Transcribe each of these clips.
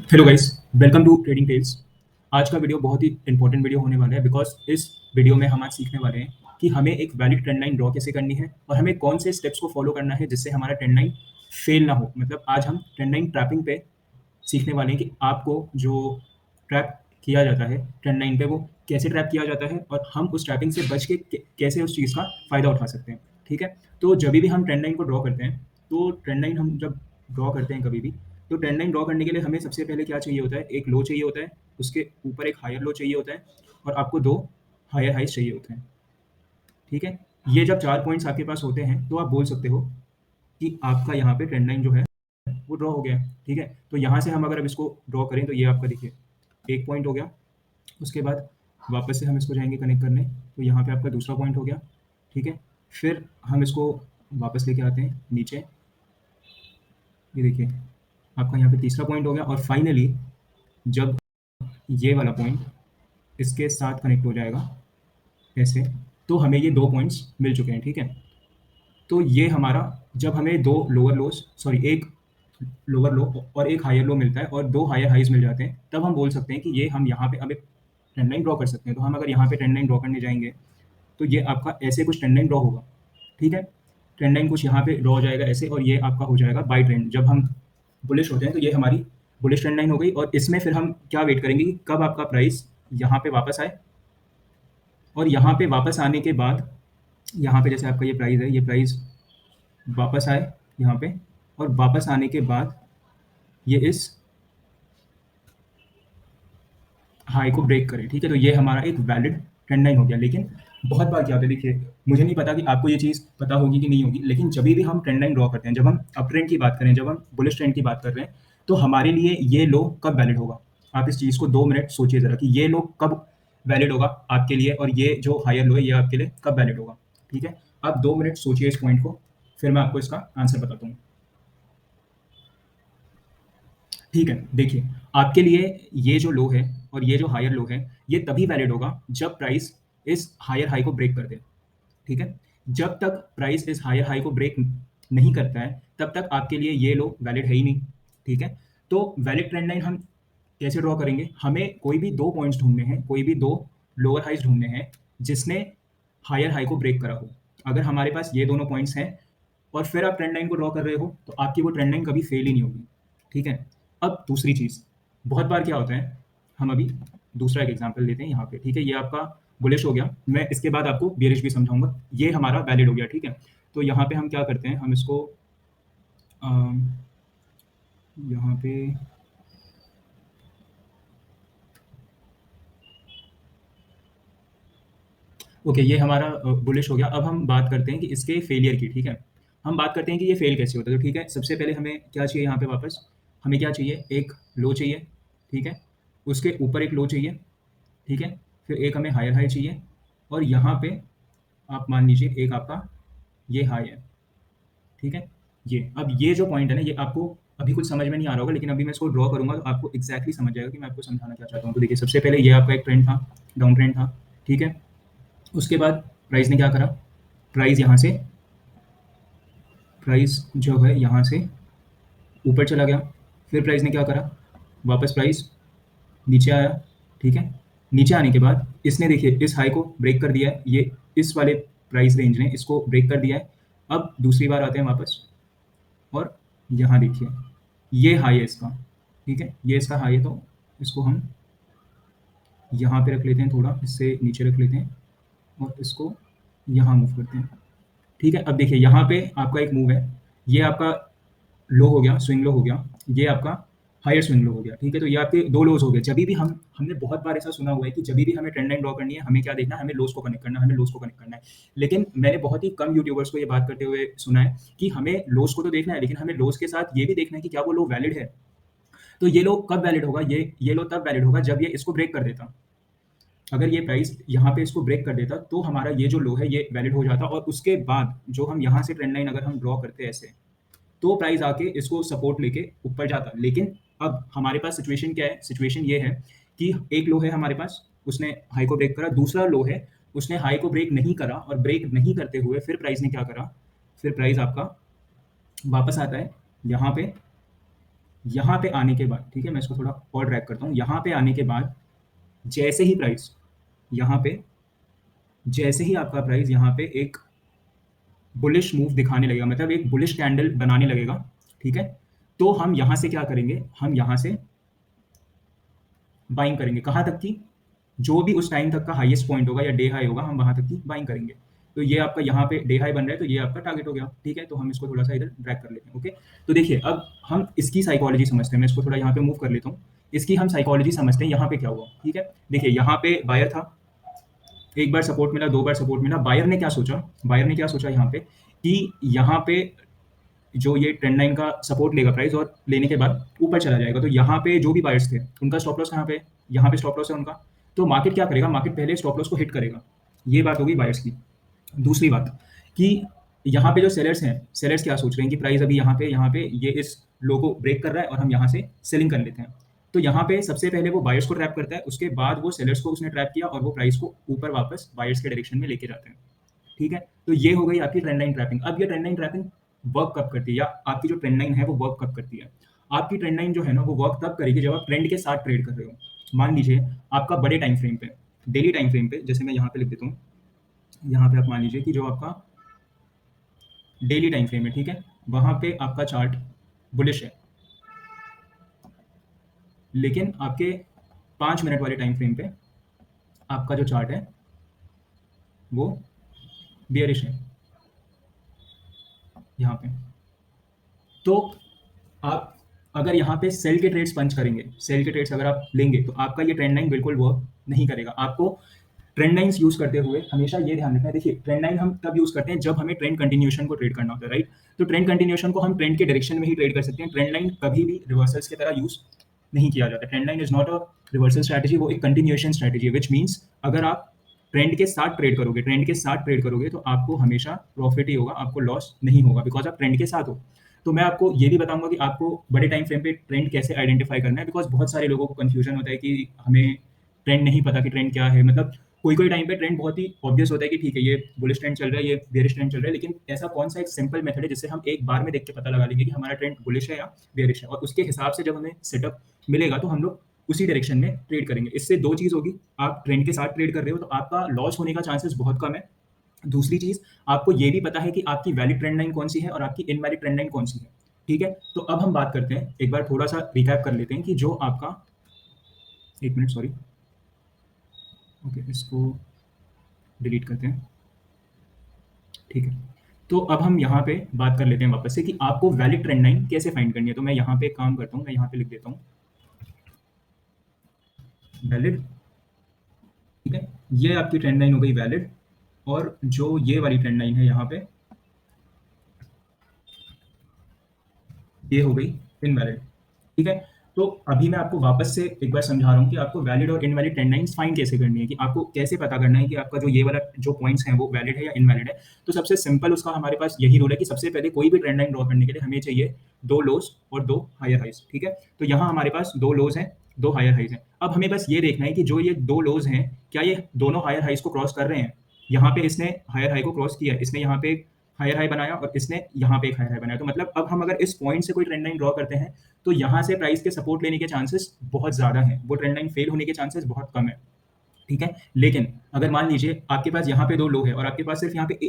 Hello guys, welcome to trading tales. आज का video बहुत ही इंपॉर्टेंट वीडियो होने वाला है बिकॉज इस वीडियो में हम आज सीखने वाले हैं कि हमें एक वैलिड ट्रेंड लाइन ड्रॉ कैसे करनी है और हमें कौन से स्टेप्स को फॉलो करना है जिससे हमारा ट्रेंड लाइन फेल ना हो। मतलब आज हम ट्रेंड लाइन ट्रैपिंग पे सीखने वाले हैं कि आपको जो ट्रैप किया जाता है ट्रेंड लाइन पे वो कैसे ट्रैप किया जाता है और हम उस ट्रैपिंग से बच के कैसे उस चीज़ का फ़ायदा उठा सकते हैं। ठीक है, तो जब भी हम ट्रेंड लाइन को ड्रॉ करते हैं तो ट्रेंड लाइन हम जब ड्रॉ करते हैं कभी भी, तो ट्रेंड लाइन ड्रॉ करने के लिए हमें सबसे पहले क्या चाहिए होता है, एक लो चाहिए होता है, उसके ऊपर एक हायर लो चाहिए होता है और आपको दो हायर हाइज चाहिए होते हैं। ठीक है, ये जब चार पॉइंट्स आपके पास होते हैं तो आप बोल सकते हो कि आपका यहाँ पे ट्रेंड लाइन जो है वो ड्रॉ हो गया है। ठीक है, तो यहाँ से हम अगर अब इसको ड्रॉ करें तो ये आपका देखिए एक पॉइंट हो गया। उसके बाद वापस से हम इसको जाएंगे कनेक्ट करने, तो यहाँ पे आपका दूसरा पॉइंट हो गया। ठीक है, फिर हम इसको वापस लेके आते हैं नीचे, ये देखिए आपका यहाँ पे तीसरा पॉइंट हो गया और फाइनली जब ये वाला पॉइंट इसके साथ कनेक्ट हो जाएगा ऐसे, तो हमें ये दो पॉइंट्स मिल चुके हैं। ठीक है, तो ये हमारा जब हमें दो लोअर लोज सॉरी एक लोअर लो और एक हायर लो मिलता है और दो हायर हाइज मिल जाते हैं, तब हम बोल सकते हैं कि ये हम यहाँ पे अब एक ट्रेंड लाइन ड्रॉ कर सकते हैं। तो हम अगर यहाँ पे ट्रेंड लाइन ड्रॉ करने जाएंगे तो ये आपका ऐसे कुछ ट्रेंड लाइन ड्रॉ होगा। ठीक है, ट्रेंड लाइन कुछ यहाँ पे ड्रॉ हो जाएगा ऐसे और ये आपका हो जाएगा बाई ट्रेंड। जब हम बुलिश होते हैं तो ये हमारी बुलिश ट्रेंड लाइन हो गई और इसमें फिर हम क्या वेट करेंगे कि कब आपका प्राइस यहाँ पे वापस आए और यहाँ पे वापस आने के बाद यहाँ पे जैसे आपका ये प्राइस है, ये प्राइस वापस आए यहाँ पे और वापस आने के बाद ये इस हाई को ब्रेक करे। ठीक है, तो ये हमारा एक वैलिड ट्रेंड लाइन हो गया। लेकिन बहुत बार क्या होता है, देखिए मुझे नहीं पता कि आपको ये चीज़ पता होगी कि नहीं होगी, लेकिन जब भी हम ट्रेंड लाइन ड्रॉ करते हैं, जब हम अप ट्रेंड की बात करें, जब हम बुलिश ट्रेंड की बात कर रहे हैं, तो हमारे लिए ये लो कब वैलिड होगा। आप इस चीज़ को 2 मिनट सोचिए ज़रा कि ये लो कब वैलिड होगा आपके लिए और ये जो हायर लो है ये आपके लिए कब वैलिड होगा। ठीक है, आप 2 मिनट सोचिए इस पॉइंट को, फिर मैं आपको इसका आंसर बताता हूँ। ठीक है, देखिए आपके लिए ये जो लो है और ये जो हायर लो है ये तभी वैलिड होगा जब प्राइस इस हायर हाई को ब्रेक कर दे। ठीक है, जब तक प्राइस इस हायर हाई को ब्रेक नहीं करता है तब तक आपके लिए ये लो वैलिड है ही नहीं। ठीक है, तो वैलिड ट्रेंड लाइन हम कैसे ड्रॉ करेंगे, हमें कोई भी दो पॉइंट्स ढूंढने हैं, कोई भी दो लोअर हाइज ढूंढने हैं जिसने हायर हाई को ब्रेक करा हो। अगर हमारे पास ये दोनों पॉइंट्स हैं और फिर आप ट्रेंड लाइन को ड्रॉ कर रहे हो तो आपकी वो ट्रेंड लाइन कभी फेल ही नहीं होगी। ठीक है, अब दूसरी चीज़, बहुत बार क्या होता है, हम अभी दूसरा एक एग्जांपल लेते हैं यहाँ पे। ठीक है, ये आपका बुलिश हो गया, मैं इसके बाद आपको बेरिश भी समझाऊंगा। ये हमारा वैलिड हो गया। ठीक है, तो यहाँ पे हम क्या करते हैं, हम इसको अम, यहाँ पे ओके, ये हमारा बुलिश हो गया। अब हम बात करते हैं कि इसके फेलियर की। ठीक है, हम बात करते हैं कि ये फेल कैसे होता है। तो ठीक है, सबसे पहले हमें क्या चाहिए यहाँ पे, वापस हमें क्या चाहिए, एक लो चाहिए। ठीक है, उसके ऊपर एक लो चाहिए। ठीक है, फिर एक हमें हायर हाई चाहिए और यहाँ पे आप मान लीजिए एक आपका ये हाई है। ठीक है, ये अब ये जो पॉइंट है ना, ये आपको अभी कुछ समझ में नहीं आ रहा होगा, लेकिन अभी मैं इसको ड्रॉ करूंगा तो आपको एग्जैक्टली समझ जाएगा कि मैं आपको समझाना क्या चाहता हूँ। तो देखिए सबसे पहले ये आपका एक ट्रेंड था, डाउन ट्रेंड था। ठीक है, उसके बाद प्राइस ने क्या करा, प्राइस यहाँ से प्राइस जो है यहाँ से ऊपर चला गया। फिर प्राइस ने क्या करा, वापस प्राइस नीचे आया। ठीक है, नीचे आने के बाद इसने देखिए इस हाई को ब्रेक कर दिया है, ये इस वाले प्राइस रेंज ने इसको ब्रेक कर दिया है। अब दूसरी बार आते हैं वापस और यहाँ देखिए ये हाई है इसका। ठीक है, ये इसका हाई है, तो इसको हम यहाँ पे रख लेते हैं, थोड़ा इससे नीचे रख लेते हैं और इसको यहाँ मूव करते हैं। ठीक है, अब देखिए यहाँ पे आपका एक मूव है, ये आपका लो हो गया, स्विंग लो हो गया, ये आपका हायर स्विंग लो हो गया। ठीक है, तो ये आपके दो लोज हो गए। जब भी हमने बहुत बार ऐसा सुना हुआ है कि जब भी हमें ट्रेंड लाइन ड्रॉ करनी है, हमें क्या देखना है, हमें लोज को कनेक्ट करना है, हमें लोज को कनेक्ट करना है। लेकिन मैंने बहुत ही कम यूट्यूबर्स को ये बात करते हुए सुना है कि हमें लोज को तो देखना है, लेकिन हमें लोज के साथ ये भी देखना है कि क्या वो लो वैलिड है। तो ये लो कब वैलिड होगा, ये लो तब वैलिड होगा जब ये इसको ब्रेक कर देता। अगर ये प्राइस यहाँ पे इसको ब्रेक कर देता तो हमारा ये जो लो है ये वैलिड हो जाता और उसके बाद जो हम यहाँ से ट्रेंड लाइन अगर हम ड्रॉ करते ऐसे, तो प्राइस आके इसको सपोर्ट लेके ऊपर जाता। लेकिन अब हमारे पास सिचुएशन क्या है, सिचुएशन ये है कि एक लो है हमारे पास, उसने हाई को ब्रेक करा, दूसरा लो है उसने हाई को ब्रेक नहीं करा और ब्रेक नहीं करते हुए फिर प्राइस ने क्या करा, फिर प्राइस आपका वापस आता है यहाँ पे, यहाँ पे आने के बाद, ठीक है, मैं इसको थोड़ा और ड्रैग करता हूँ। यहाँ पे आने के बाद जैसे ही प्राइस यहाँ पे, जैसे ही आपका प्राइस यहाँ पे एक बुलिश मूव दिखाने लगेगा, मतलब एक बुलिश कैंडल बनाने लगेगा, ठीक है, तो हम यहाँ से क्या करेंगे, हम यहाँ से बाइंग करेंगे। कहाँ तक की? जो भी उस टाइम तक का हाईएस्ट पॉइंट होगा या डे हाई होगा, हम वहाँ तक की बाइंग करेंगे। तो ये आपका यहाँ पे डे हाई बन रहा है, तो ये आपका टारगेट हो गया, ठीक है। तो हम इसको थोड़ा सा इधर ड्रैग कर लेते हैं, ओके। तो देखिए अब हम इसकी साइकोलॉजी समझते हैं। मैं इसको थोड़ा यहाँ पे मूव कर लेता हूँ, इसकी हम साइकोलॉजी समझते हैं। यहाँ पे क्या हुआ, ठीक है, देखिए यहाँ पे बायर था, एक बार सपोर्ट मिला, दो बार सपोर्ट मिला। बायर ने क्या सोचा, बायर ने क्या सोचा यहाँ पे कि यहाँ पे जो ये ट्रेंड लाइन का सपोर्ट लेगा प्राइस, और लेने के बाद ऊपर चला जाएगा। तो यहाँ पे जो भी बायर्स थे उनका स्टॉप लॉस कहाँ पे, यहाँ पे स्टॉप लॉस है उनका। तो मार्केट क्या करेगा, मार्केट पहले स्टॉप लॉस को हिट करेगा। ये बात होगी बायर्स की। दूसरी बात कि यहाँ पे जो सेलर्स हैं, सेलर्स क्या सोच रहे हैं कि प्राइस अभी यहाँ पे ये इस लो को ब्रेक कर रहा है और हम यहाँ से सेलिंग कर लेते हैं। तो यहाँ पे सबसे पहले वो बायर्स को ट्रैप करता है, उसके बाद वो सेलर्स को उसने ट्रैप किया और वो प्राइस को ऊपर वापस बायर्स के डायरेक्शन में लेके जाते हैं, ठीक है। तो ये हो गई आपकी ट्रेंड लाइन ट्रैपिंग। अब ये ट्रेंड लाइन ट्रैपिंग वर्क कब करती है, या आपकी जो ट्रेंड लाइन है वो वर्क कब करती है? आपकी ट्रेंड लाइन जो है ना वो वर्क तब करेगी जब आप ट्रेंड के साथ ट्रेड कर रहे हो। मान लीजिए आपका बड़े टाइम फ्रेम पे, डेली टाइम फ्रेम पे, जैसे मैं यहाँ पे लिख देता हूँ, यहाँ पे आप मान लीजिए कि जो आपका डेली टाइम फ्रेम है, ठीक है, वहां पे आपका चार्ट बुलिश है, लेकिन आपके 5 मिनट वाले टाइम फ्रेम पे आपका जो चार्ट है वो बियरिश है यहाँ पे। तो आप अगर यहाँ पे सेल के ट्रेड्स पंच करेंगे, सेल के ट्रेड्स अगर आप लेंगे, तो आपका ये ट्रेंड लाइन बिल्कुल वर्क नहीं करेगा। आपको ट्रेंड लाइंस यूज करते हुए हमेशा ये ध्यान रखना है। देखिए ट्रेंड लाइन हम तब यूज करते हैं जब हमें ट्रेंड कंटिन्यूएशन को ट्रेड करना होता है, राइट। तो ट्रेंड कंटिन्यूएशन को हम ट्रेंड के डायरेक्शन में ही ट्रेड कर सकते हैं। ट्रेंड लाइन कभी भी रिवर्सल्स की तरह यूज नहीं किया जाता। Trend line is not a reversal strategy, वो एक कंटिन्यूएशन स्ट्रैटेजी है, विच मीन्स अगर आप ट्रेंड के साथ ट्रेड करोगे, ट्रेंड के साथ ट्रेड करोगे, तो आपको हमेशा प्रॉफिट ही होगा, आपको लॉस नहीं होगा, बिकॉज आप ट्रेंड के साथ हो। तो मैं आपको ये भी बताऊंगा कि आपको बड़े टाइम फ्रेम पे ट्रेंड कैसे आइडेंटिफाई करना है, बिकॉज बहुत सारे लोगों को कंफ्यूजन होता है कि हमें ट्रेंड नहीं पता कि ट्रेंड क्या है। मतलब कोई कोई टाइम पे ट्रेंड बहुत ही ऑब्वियस होता है कि ठीक है ये बुलिश ट्रेंड चल रहा है, ये बेयरिश ट्रेंड चल रहा है, लेकिन ऐसा कौन सा एक सिंपल मेथड है जिससे हम एक बार में देख के पता लगा लेंगे कि हमारा ट्रेंड बुलिश है या बेयरिश है, और उसके हिसाब से जब हमें सेटअप मिलेगा तो हम लोग उसी डायरेक्शन में ट्रेड करेंगे। इससे दो चीज होगी, आप ट्रेंड के साथ ट्रेड कर रहे हो तो आपका लॉस होने का चांसेस बहुत कम है। दूसरी चीज, आपको ये भी पता है कि आपकी वैलिड ट्रेंड लाइन कौन सी है और आपकी इनवैलिड ट्रेंड लाइन कौन सी है, ठीक है। तो अब हम बात करते हैं, एक बार थोड़ा सा रिकैप कर लेते हैं कि जो आपका, एक मिनट सॉरी, ओके इसको डिलीट करते हैं, ठीक है। तो अब हम यहाँ पे बात कर लेते हैं वापस से कि आपको वैलिड ट्रेंड लाइन कैसे फाइंड करनी है। तो मैं यहाँ पे एक काम करता हूँ, मैं यहाँ पे लिख देता हूँ वैलिड, ठीक है। ये आपकी ट्रेंड लाइन हो गई वैलिड, और जो ये वाली ट्रेंड लाइन है यहाँ पे, ये हो गई इनवैलिड, ठीक है। तो अभी मैं आपको वापस से एक बार समझा रहा हूँ कि आपको वैलिड और इनवैलिड ट्रेंड लाइंस फाइंड कैसे करनी है, कि आपको कैसे पता करना है कि आपका जो ये वाला जो पॉइंट्स हैं वो वैलिड है या इनवैलिड है। तो सबसे सिंपल उसका हमारे पास यही रूल है कि सबसे पहले कोई भी ट्रेंड लाइन ड्रॉ करने के लिए हमें चाहिए दो लोज और दो हायर हाइज, ठीक है। तो यहाँ हमारे पास दो लोज हैं, दो हायर हाइज हैं। अब हमें बस ये देखना है कि जो ये दो लोज हैं क्या ये दोनों हायर हाइज को क्रॉस कर रहे हैं। यहाँ पे इसने हायर हाई को क्रॉस किया, इसने यहाँ पे हायर हाई बनाया और इसने यहाँ पे एक हायर हाई बनाया। तो मतलब अब हम अगर इस पॉइंट से कोई ट्रेंड लाइन ड्रॉ करते हैं तो यहाँ से प्राइस के सपोर्ट लेने के चांसेस बहुत ज़्यादा हैं, वो ट्रेंड लाइन फेल होने के चांसेस बहुत कम है, ठीक है। लेकिन अगर मान लीजिए आपके पास यहाँ पे दो लो है और आपके पास सिर्फ यहाँ पे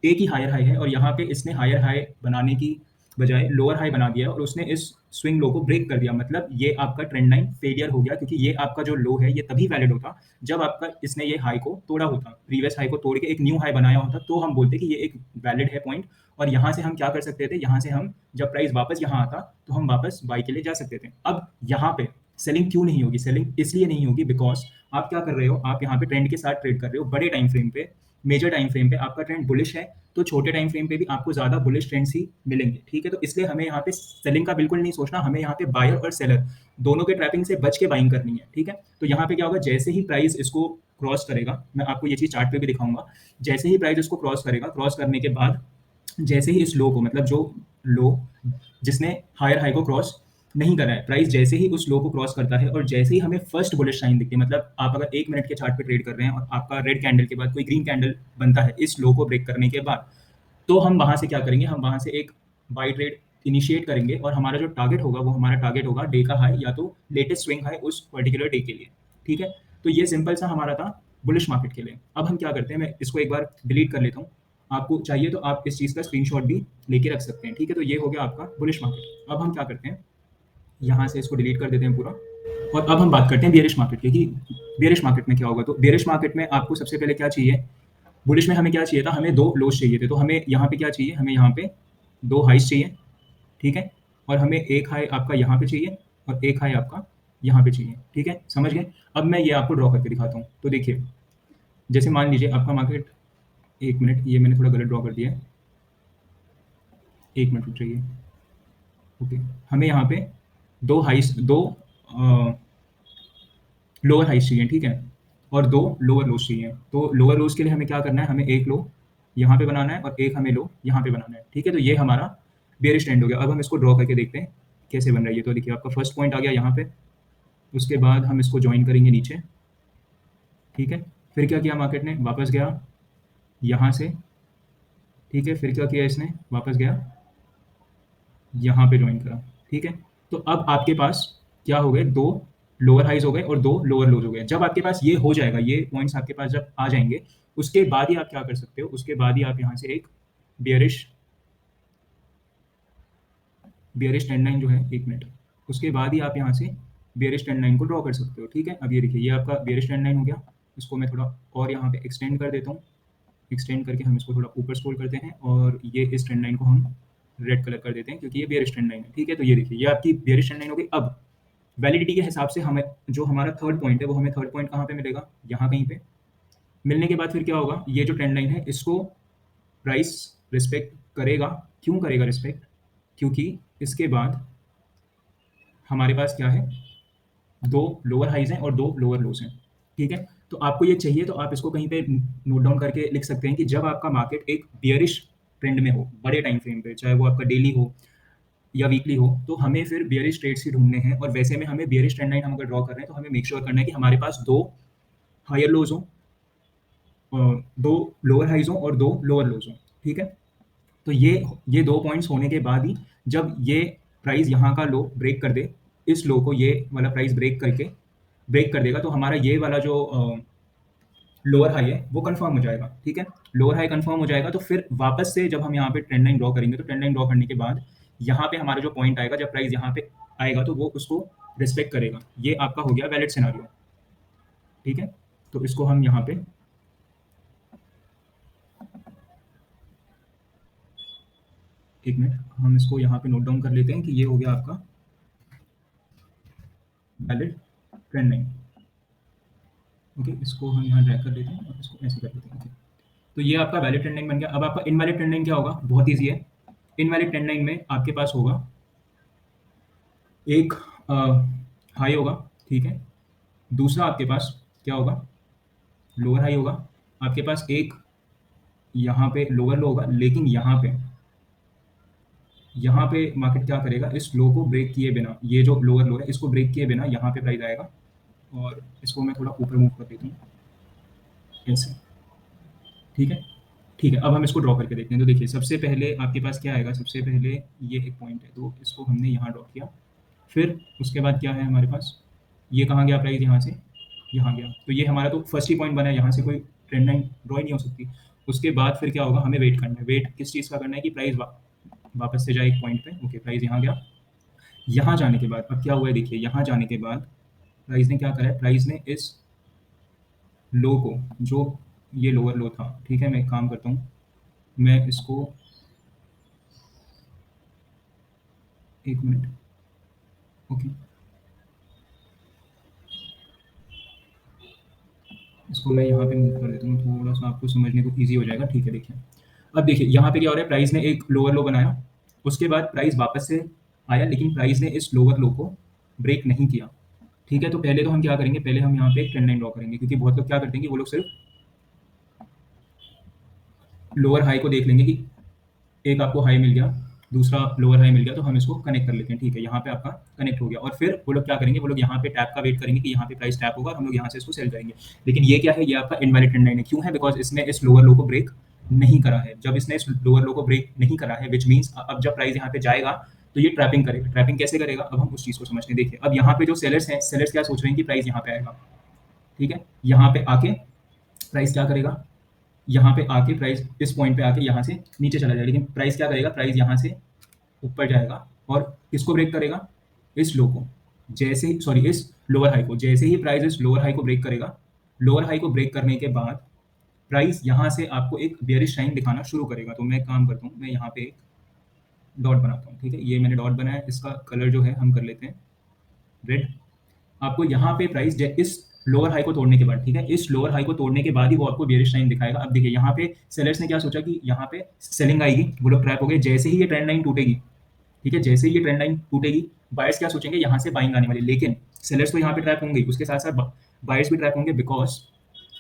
एक ही हायर हाई है, और यहाँ पे इसने हायर हाई बनाने की बजाय लोअर हाई बना दिया और उसने इस स्विंग लो को ब्रेक कर दिया, मतलब ये आपका ट्रेंड लाइन फेलियर हो गया, क्योंकि ये आपका जो लो है ये तभी वैलिड होता जब आपका इसने ये हाई को तोड़ा होता, प्रीवियस हाई को तोड़ के एक न्यू हाई बनाया होता, तो हम बोलते कि ये एक वैलिड है पॉइंट। और यहाँ से हम क्या कर सकते थे, यहाँ से हम जब प्राइस वापस यहाँ आता तो हम वापस बाई के लिए जा सकते थे। अब यहाँ पे सेलिंग क्यों नहीं होगी, सेलिंग इसलिए नहीं होगी बिकॉज आप क्या कर रहे हो, आप यहाँ पे ट्रेंड के साथ ट्रेड कर रहे हो। बड़े टाइम फ्रेम पे, मेजर टाइम फ्रेम पे आपका ट्रेंड बुलिश है, तो छोटे टाइम फ्रेम पे भी आपको ज्यादा बुलिश ट्रेंड्स ही मिलेंगे, ठीक है। तो इसलिए हमें यहाँ पे सेलिंग का बिल्कुल नहीं सोचना, हमें यहाँ पे बायर और सेलर दोनों के ट्रैपिंग से बच के बाइंग करनी है, ठीक है। तो यहाँ पे क्या होगा, जैसे ही प्राइस इसको क्रॉस करेगा, मैं आपको ये चीज चार्ट पे भी दिखाऊंगा, जैसे ही प्राइस इसको क्रॉस करेगा, क्रॉस करने के बाद जैसे ही इस लो को, मतलब जो लो जिसने हायर हाई को क्रॉस नहीं करा है, प्राइस जैसे ही उस लो को क्रॉस करता है और जैसे ही हमें फर्स्ट बुलिश साइन दिखती है, मतलब आप अगर 1 मिनट के चार्ट पे ट्रेड कर रहे हैं और आपका रेड कैंडल के बाद कोई ग्रीन कैंडल बनता है इस लो को ब्रेक करने के बाद, तो हम वहां से क्या करेंगे, हम वहां से एक बाई ट्रेड इनिशिएट करेंगे और हमारा जो टारगेट होगा वो हमारा टारगेट होगा डे का हाई या तो लेटेस्ट स्विंग हाई उस पर्टिकुलर डे के लिए। ठीक है, तो ये सिंपल सा हमारा था बुलिश मार्केट के लिए। अब हम क्या करते हैं, मैं इसको एक बार डिलीट कर लेता हूँ। आपको चाहिए तो आप इस चीज़ का स्क्रीनशॉट भी लेके रख सकते हैं। ठीक है, तो ये हो गया आपका बुलिश मार्केट। अब हम क्या करते हैं, यहाँ से इसको डिलीट कर देते हैं पूरा, और अब हम बात करते हैं बियरिश मार्केट की कि बियरिश मार्केट में क्या होगा। तो बियरिश मार्केट में आपको सबसे पहले क्या चाहिए, बुलिश में हमें क्या चाहिए था, हमें 2 लोज चाहिए थे। तो हमें यहाँ पे क्या चाहिए, हमें यहाँ पे 2 हाईज़ चाहिए, ठीक है? और हमें 1 हाई आपका यहाँ पे चाहिए और 1 हाई आपका यहाँ पे चाहिए, ठीक है? समझ गए? अब मैं ये आपको ड्रॉ करके दिखाता हूँ। तो देखिए, जैसे मान लीजिए आपका मार्केट, 1 मिनट, ये मैंने थोड़ा गलत ड्रॉ कर दिया है। 1 मिनट रुक जाइए। ओके, हमें यहाँ पे 2 हाईज़ 2 लोअर हाईज़ चाहिए, ठीक है? और 2 लोअर लोज़ चाहिए। तो लोअर लोज़ के लिए हमें क्या करना है, हमें 1 लो यहाँ पे बनाना है और 1 हमें लो यहाँ पे बनाना है, ठीक है? तो ये हमारा बेयरिश ट्रेंड हो गया। अब हम इसको ड्रॉ करके देखते हैं कैसे बन रहा है ये। तो देखिए आपका फर्स्ट पॉइंट आ गया यहाँ पे, उसके बाद हम इसको जॉइन करेंगे नीचे, ठीक है? फिर क्या किया मार्केट ने, वापस गया यहाँ से, ठीक है? फिर क्या किया इसने, वापस गया यहाँ पे जॉइन करा, ठीक है? तो अब आपके पास क्या हो गए, 2 लोअर हाईज़ हो गए और 2 लोअर लोज़ हो गए। जब आपके पास ये हो जाएगा, ये पॉइंट्स आपके पास जब आ जाएँगे, उसके बाद ही आप क्या कर सकते हो, उसके बाद ही आप यहाँ से एक बियरिश बियरिश ट्रेंड लाइन जो है, 1 मिनट, उसके बाद ही आप यहाँ से बियरिश ट्रेंड लाइन को ड्रॉ कर सकते हो, ठीक है? अब ये देखिए, ये आपका बियरिश ट्रेंड लाइन हो गया। इसको मैं थोड़ा और यहाँ पे एक्सटेंड कर देता हूँ। एक्सटेंड करके हम इसको थोड़ा ऊपर स्क्रॉल करते हैं और ये इस ट्रेंड लाइन को हम रेड कलर कर देते हैं क्योंकि ये बेयरिश ट्रेंड लाइन है, ठीक है? तो ये देखिए, ये आपकी बेयरिश ट्रेंड लाइन हो गई। अब वैलिडिटी के हिसाब से हमें जो हमारा थर्ड पॉइंट है, वो हमें थर्ड पॉइंट कहाँ पे मिलेगा, यहाँ कहीं पे। मिलने के बाद फिर क्या होगा, ये जो ट्रेंड लाइन है इसको प्राइस रिस्पेक्ट करेगा। क्यों करेगा रिस्पेक्ट, क्योंकि इसके बाद हमारे पास क्या है, 2 लोअर हाईज़ हैं और 2 लोअर लोज़ हैं, ठीक है? तो आपको ये चाहिए तो आप इसको कहीं पे नोट डाउन करके लिख सकते हैं कि जब आपका मार्केट एक बियरिश ट्रेंड में हो, बड़े टाइम फ्रेम पे, चाहे वो आपका डेली हो या वीकली हो, तो हमें फिर बियरिश ट्रेड्स ही ढूँढने हैं। और वैसे में हमें बियरिश ट्रेंड लाइन हम अगर ड्रॉ कर रहे हैं, तो हमें मेक श्योर करना है कि हमारे पास 2 हायर लोज़ हों, 2 लोअर हाईज़ हों और 2 लोअर लोज़ हों, ठीक है? तो ये 2 पॉइंट्स होने के बाद ही जब ये प्राइस यहाँ का लो ब्रेक कर दे, इस लो को ये वाला प्राइस ब्रेक कर देगा, तो हमारा ये वाला जो लोअर हाई है वो कंफर्म हो जाएगा, ठीक है? लोअर हाई कंफर्म हो जाएगा तो फिर वापस से जब हम यहाँ पे ट्रेंड लाइन ड्रॉ करेंगे, तो ट्रेंड लाइन ड्रॉ करने के बाद यहाँ पे हमारा जो पॉइंट आएगा, जब प्राइस यहाँ पे आएगा तो वो उसको रिस्पेक्ट करेगा। ये आपका हो गया वैलिड सिनेरियो, ठीक है? तो इसको हम यहाँ पे 1 मिनट, हम इसको यहाँ पे नोट डाउन कर लेते हैं कि ये हो गया आपका वैलिड ट्रेंड लाइन। ओके, इसको हम यहाँ ड्रैग कर लेते हैं और इसको ऐसे कर लेते हैं। ओके, तो ये आपका वैलिड ट्रेंड लाइन बन गया। अब आपका इनवैलिड ट्रेंड लाइन क्या होगा, बहुत ईजी है। इनवैलिड ट्रेंड लाइन में आपके पास होगा एक हाई होगा, ठीक है? दूसरा आपके पास क्या होगा, लोअर हाई होगा। आपके पास एक यहाँ पे लोअर लो होगा, लेकिन यहाँ पे मार्केट क्या करेगा, इस लो को ब्रेक किए बिना, ये जो लोअर लो है इसको ब्रेक किए बिना यहाँ पे प्राइस आएगा। और इसको मैं थोड़ा ऊपर मूव कर देता हूँ ऐसे, ठीक है? ठीक है, अब हम इसको ड्रॉ करके देखते हैं। तो देखिए, सबसे पहले आपके पास क्या आएगा, सबसे पहले ये एक पॉइंट है, तो इसको हमने यहाँ ड्रॉ किया। फिर उसके बाद क्या है हमारे पास, ये कहाँ गया प्राइस, यहाँ से यहाँ गया। तो ये हमारा तो फर्स्ट ही पॉइंट बना है, यहाँ से कोई ट्रेंड लाइन ड्रॉ ही नहीं हो सकती। उसके बाद फिर क्या होगा, हमें वेट करना है। वेट किस चीज़ का करना है कि प्राइस वापस से जाए एक पॉइंट पे। ओके, प्राइस यहाँ गया। यहाँ जाने के बाद अब क्या हुआ है, देखिए यहाँ जाने के बाद प्राइस ने क्या करा है, प्राइस ने इस लो को, जो ये लोअर लो था, ठीक है, मैं एक काम करता हूँ, मैं इसको 1 मिनट, ओके, इसको मैं यहाँ पे मूव कर देता हूँ, थोड़ा सा आपको समझने को ईजी हो जाएगा, ठीक है? देखिए, अब देखिए यहाँ पे क्या हो रहा है, प्राइस ने एक लोअर लो बनाया, उसके बाद प्राइस वापस से आया, लेकिन प्राइस ने इस लोअर लो को ब्रेक नहीं किया, ठीक है? तो पहले तो हम क्या करेंगे, पहले हम यहाँ पे एक ट्रेंड लाइन ड्रॉ करेंगे, क्योंकि बहुत लोग क्या करते हैं कि वो लोग सिर्फ लोअर हाई को देख लेंगे कि एक आपको हाई मिल गया, दूसरा लोअर हाई मिल गया, तो हम इसको कनेक्ट कर लेते हैं, ठीक है? यहाँ पे आपका कनेक्ट हो गया और फिर वो लोग क्या करेंगे, वो लोग यहाँ पे टैप का वेट करेंगे कि यहाँ पे प्राइस टैप होगा और हम लोग यहाँ से इसको सेल करेंगे। लेकिन ये क्या है, ये आपका इनवैलिड ट्रेंड लाइन है। क्यों है, बिकॉज इसने इस लोअर लो को ब्रेक नहीं करा है, जब इसने इस लोअर लो को ब्रेक नहीं करा है, विच मीन्स अब जब प्राइस यहाँ पे जाएगा तो ये ट्रैपिंग करेगा। ट्रैपिंग कैसे करेगा, अब हम उस चीज़ को समझते हैं। देखिए अब यहाँ पे जो सेलर्स हैं, सेलर्स क्या सोच रहे हैं कि प्राइस यहाँ पे आएगा, ठीक है। यहाँ पे आके प्राइस क्या करेगा, यहाँ पे आके प्राइस इस पॉइंट पे आके यहाँ से नीचे चला जाएगा, लेकिन प्राइस क्या करेगा, प्राइस यहाँ से ऊपर जाएगा और किसको ब्रेक करेगा, इस लो को। जैसे ही सॉरी इस लोअर हाई को, जैसे ही प्राइस इस लोअर हाई को ब्रेक करेगा, लोअर हाई को ब्रेक करने के बाद प्राइस यहाँ से आपको एक बेयरिश साइन दिखाना शुरू करेगा। तो मैं एक काम करता हूँ, मैं यहाँ पे एक डॉट बनाता हूँ, ठीक है। ये मैंने डॉट बनाया, इसका कलर जो है हम कर लेते हैं रेड। आपको यहाँ पे प्राइस इस लोअर हाई को तोड़ने के बाद, ठीक है, इस लोअर हाई को तोड़ने के बाद ही वो आपको बेयरिश लाइन दिखाएगा। अब देखिए यहाँ पे सेलर्स ने क्या सोचा कि यहाँ पे सेलिंग आएगी, वो लोग ट्रैप हो गए। जैसे ही ये ट्रेंड लाइन टूटेगी, ठीक है, जैसे ही ये ट्रेंड लाइन टूटेगी, बायर्स क्या सोचेंगे, यहाँ से बाइंग आने वाली। लेकिन सेलर्स तो यहाँ पे ट्रैप होंगे, उसके साथ साथ बायर्स भी ट्रैप होंगे, बिकॉज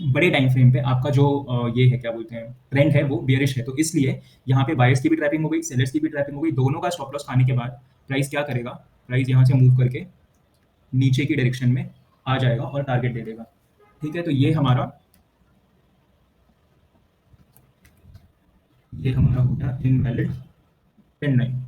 बड़े टाइम फ्रेम पे आपका जो ये है क्या बोलते हैं ट्रेंड है वो बेयरिश है। तो इसलिए यहाँ पे बायर्स की भी ट्रैपिंग हो गई, सेलर्स की भी ट्रैपिंग हो गई। दोनों का स्टॉप लॉस खाने के बाद प्राइस क्या करेगा, प्राइस यहाँ से मूव करके नीचे की डायरेक्शन में आ जाएगा और टारगेट दे देगा, ठीक है। तो ये हमारा हो गया इनवैलिड ट्रेंड लाइन,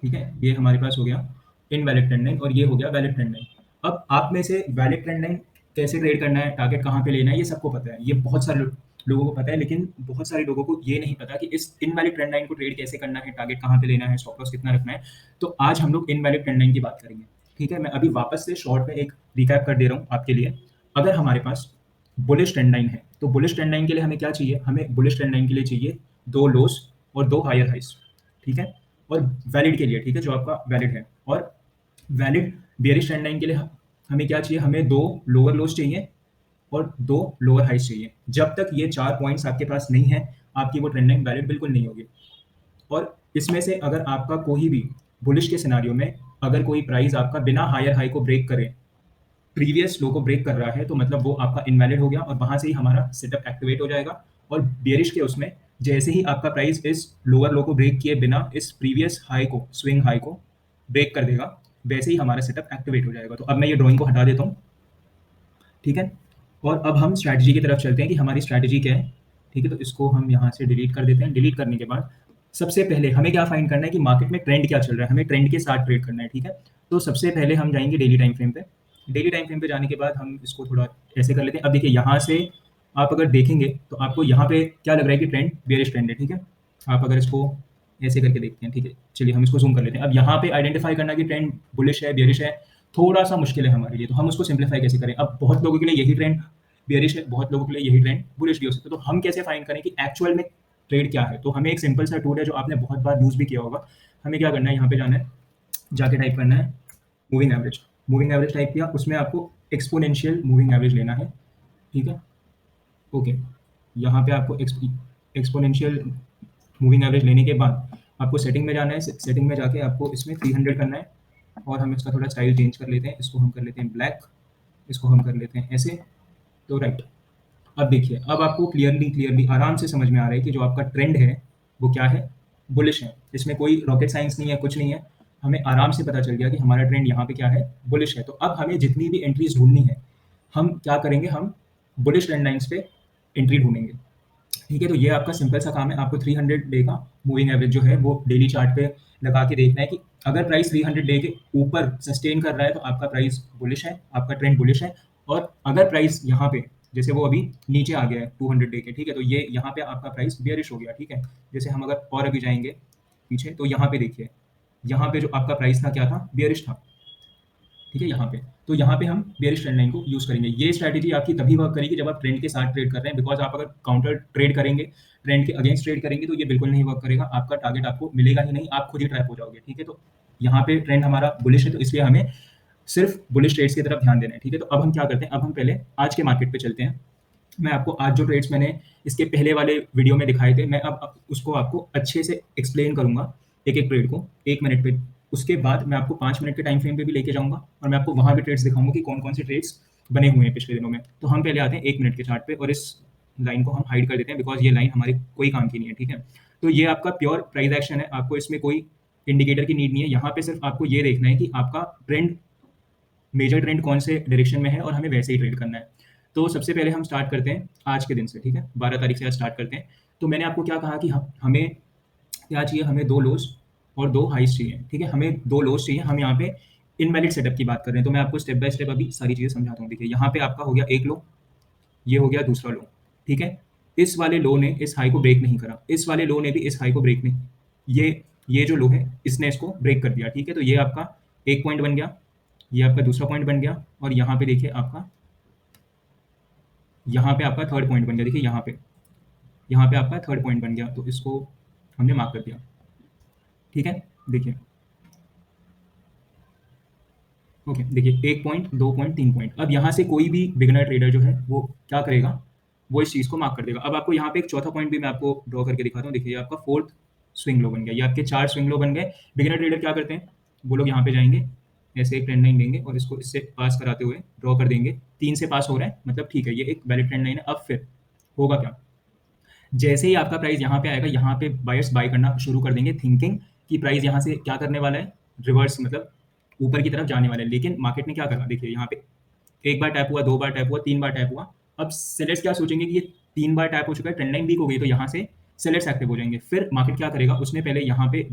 ठीक है। ये हमारे पास हो गया इनवैलिड ट्रेंड लाइन और ये हो गया वैलिड ट्रेंड लाइन। अब आप में से वैलिड ट्रेंड लाइन कैसे ट्रेड करना है, टारगेट कहाँ पे लेना है, ये सबको पता है, ये बहुत सारे लोगों को पता है। लेकिन बहुत सारे लोगों को ये नहीं पता कि इस इनवैलिड ट्रेंड लाइन को ट्रेड कैसे करना है, टारगेट कहाँ पे लेना है, स्टॉप लॉस कितना रखना है। तो आज हम लोग इनवैलिड ट्रेंड लाइन की बात करेंगे, ठीक है। मैं अभी वापस से शॉर्ट में एक रिकैप कर दे रहा हूँ आपके लिए। अगर हमारे पास बुलिश ट्रेंड लाइन है, तो बुलिश ट्रेंड लाइन के लिए हमें क्या चाहिए, हमें बुलिश ट्रेंड लाइन के लिए चाहिए 2 लोस और 2 हायर हाइस, ठीक है। और वैलिड के लिए, ठीक है, जो आपका वैलिड है। और वैलिड बेयरिश ट्रेंड लाइन के लिए हमें क्या चाहिए, हमें 2 लोअर लोस चाहिए और 2 लोअर हाइस चाहिए। जब तक ये 4 पॉइंट्स आपके पास नहीं है, आपकी वो ट्रेंड लाइन वैलिड बिल्कुल नहीं होगी। और इसमें से अगर आपका कोई भी बुलिश के सिनारियो में अगर कोई प्राइस आपका बिना हायर हाई को ब्रेक करे प्रीवियस लो को ब्रेक कर रहा है, तो मतलब वो आपका इनवैलिड हो गया और वहां से ही हमारा सेटअप एक्टिवेट हो जाएगा। और बेयरिश के उसमें जैसे ही आपका प्राइस इस लोअर लो को ब्रेक किए बिना इस प्रीवियस हाई को, स्विंग हाई को ब्रेक कर देगा, वैसे ही हमारा सेटअप एक्टिवेट हो जाएगा। तो अब मैं ये ड्राइंग को हटा देता हूँ, ठीक है। और अब हम स्ट्रैटेजी की तरफ चलते हैं कि हमारी स्ट्रैटेजी क्या है, ठीक है। तो इसको हम यहाँ से डिलीट कर देते हैं। डिलीट करने के बाद सबसे पहले हमें क्या फाइंड करना है कि मार्केट में ट्रेंड क्या चल रहा है, हमें ट्रेंड के साथ ट्रेड करना है, ठीक है। तो सबसे पहले हम जाएंगे डेली टाइम फ्रेम पे। डेली टाइम फ्रेम पे जाने के बाद हम इसको थोड़ा ऐसे कर लेते हैं। अब देखिए यहाँ से आप अगर देखेंगे तो आपको यहाँ पे क्या लग रहा है कि ट्रेंड बेयरिश ट्रेंड है, ठीक है। आप अगर इसको ऐसे करके देखते हैं, ठीक है, चलिए हम इसको जूम कर लेते हैं। अब यहाँ पे आइडेंटिफाई करना कि ट्रेंड बुलिश है बेयरिश है थोड़ा सा मुश्किल है हमारे लिए, तो हम उसको सिंप्लीफाई कैसे करें। अब बहुत लोगों के लिए यही ट्रेंड बेयरिश है, बहुत लोगों के लिए यही ट्रेंड बुलिश भी हो सकता है। तो हम कैसे फाइंड करें कि एक्चुअल में ट्रेड क्या है। तो हमें एक सिंपल सा टूल है जो आपने बहुत बार यूज भी किया होगा। हमें क्या करना है, यहाँ पे जाना है, जाके टाइप करना है moving average. Moving average type किया, उसमें आपको एक्सपोनेंशियल मूविंग एवरेज लेना है, ठीक है। ओके, यहाँ पे आपको एक्सपोनेंशियल मूविंग एवरेज लेने के बाद आपको सेटिंग में जाना है। सेटिंग में जाके आपको इसमें 300 करना है और हम इसका थोड़ा स्टाइल चेंज कर लेते हैं। इसको हम कर लेते हैं ब्लैक, इसको हम कर लेते हैं ऐसे, तो राइट। अब देखिए, अब आपको क्लियरली आराम से समझ में आ रहा है कि जो आपका ट्रेंड है वो क्या है, बुलिश है। इसमें कोई रॉकेट साइंस नहीं है, कुछ नहीं है। हमें आराम से पता चल गया कि हमारा ट्रेंड यहाँ पे क्या है, बुलिश है। तो अब हमें जितनी भी एंट्रीज ढूंढनी है, हम क्या करेंगे, हम बुलिश ट्रेंड लाइन्स पे एंट्री ढूंढेंगे, ठीक है। तो ये आपका सिंपल सा काम है। आपको 300 डे का मूविंग एवरेज जो है वो डेली चार्ट पे लगा के देखना है कि अगर प्राइस 300 डे के ऊपर सस्टेन कर रहा है तो आपका प्राइस बुलिश है, आपका ट्रेंड बुलिश है। और अगर प्राइस यहाँ पे जैसे वो अभी नीचे आ गया है 200 डे के, ठीक है, तो ये यहाँ पे आपका प्राइस बेयरिश हो गया, ठीक है। जैसे हम अगर और अभी जाएंगे पीछे, तो यहाँ पे देखिए, यहाँ पे जो आपका प्राइस था क्या था, बेयरिश था, ठीक है। यहाँ पे तो यहाँ पे हम बेयरिश ट्रेंड लाइन को यूज करेंगे। ये स्ट्रैटेजी आपकी तभी वर्क करेगी जब आप ट्रेंड के साथ ट्रेड कर रहे हैं, बिकॉज आप अगर काउंटर ट्रेड करेंगे, ट्रेंड के अगेंस्ट ट्रेड करेंगे, तो ये बिल्कुल नहीं वर्क करेगा। आपका टारगेट आपको मिलेगा ही नहीं, आप खुद ही ट्रैप हो जाओगे, ठीक है। तो यहाँ पे ट्रेंड हमारा बुलिश है, तो इसलिए हमें सिर्फ बुलिश ट्रेड्स की तरफ ध्यान देना है, ठीक है। तो अब हम क्या करते हैं, अब हम पहले आज के मार्केट पे चलते हैं। मैं आपको आज जो ट्रेड्स मैंने इसके पहले वाले वीडियो में दिखाए थे, मैं अब उसको आपको अच्छे से एक्सप्लेन करूंगा, एक एक ट्रेड को 1 मिनट पे। उसके बाद मैं आपको 5 मिनट के टाइम फ्रेम पे भी लेके जाऊंगा और मैं आपको वहां भी ट्रेड्स दिखाऊंगा कि कौन कौन से ट्रेड्स बने हुए हैं पिछले दिनों में। तो हम पहले आते हैं 1 मिनट के चार्ट पे और इस लाइन को हम हाइड कर देते हैं, बिकॉज ये लाइन हमारे कोई काम की नहीं है, ठीक है। तो ये आपका प्योर प्राइस एक्शन है, आपको इसमें कोई इंडिकेटर की नीड नहीं है। यहाँ पे सिर्फ आपको ये देखना है कि आपका ट्रेंड, मेजर ट्रेंड कौन से डायरेक्शन में है और हमें वैसे ही ट्रेड करना है। तो सबसे पहले हम स्टार्ट करते हैं आज के दिन से, ठीक है, 12 तारीख से आज स्टार्ट करते हैं। तो मैंने आपको क्या कहा कि हमें क्या चाहिए, हमें 2 लोज़ और 2 हाईज़ चाहिए, ठीक है? हमें 2 लोज़ चाहिए, हम यहाँ पे इनवैलिड सेटअप की बात कर रहे हैं, तो मैं आपको स्टेप बाय स्टेप अभी सारी चीज़ें समझाता हूँ। देखिए, यहाँ पे आपका हो गया एक लो, ये हो गया दूसरा लो, ठीक है? इस वाले लो ने इस हाई को ब्रेक नहीं करा, इस वाले लो ने भी इस हाई को ब्रेक नहीं, ये जो लो है, इसने इसको ब्रेक कर दिया, ठीक है? तो ये आपका एक पॉइंट बन गया, ये आपका दूसरा पॉइंट बन गया और यहाँ पे देखिए आपका यहाँ पे आपका थर्ड पॉइंट बन गया। देखिए यहाँ पे आपका थर्ड पॉइंट बन गया, तो इसको हमने मार्क कर दिया, ठीक है? देखिए, ओके, देखिए 1 पॉइंट, 2 पॉइंट, 3 पॉइंट। अब यहाँ से कोई भी बिगिनर ट्रेडर जो है, वो क्या करेगा? वो इस चीज़ को मार्क कर देगा। अब आपको यहाँ पे एक चौथा पॉइंट भी मैं आपको ड्रॉ करके दिखाता हूँ। देखिए, ये आपका फोर्थ स्विंग लो बन गया। ये आपके 4 स्विंग लो बन गए। बिगिनर ट्रेडर क्या करते हैं? वो लोग यहाँ पे जाएँगे, ऐसे एक ट्रेंड लाइन लेंगे और इसको इससे पास कराते हुए ड्रॉ कर देंगे। 3 से पास हो रहा है, मतलब ठीक है, ये एक वैलिड ट्रेंड लाइन है। अब फिर होगा क्या? जैसे ही आपका प्राइस यहाँ पे आएगा, यहाँ पे बायर्स बाय करना शुरू कर देंगे, थिंकिंग कि प्राइस यहाँ से क्या करने वाला है, रिवर्स मतलब ऊपर की तरफ जाने वाला है। लेकिन मार्केट ने क्या करा, देखिए यहाँ पे एक बार टैप हुआ, 2 बार टैप हुआ, 3 बार टैप हुआ। अब सेलर्स क्या सोचेंगे कि ये 3 बार टैप हो चुका है, ट्रेंड लाइन वीक हो गई, तो यहाँ से सेलर्स एक्टिव हो जाएंगे। फिर मार्केट क्या करेगा, उसने पहले यहाँ पे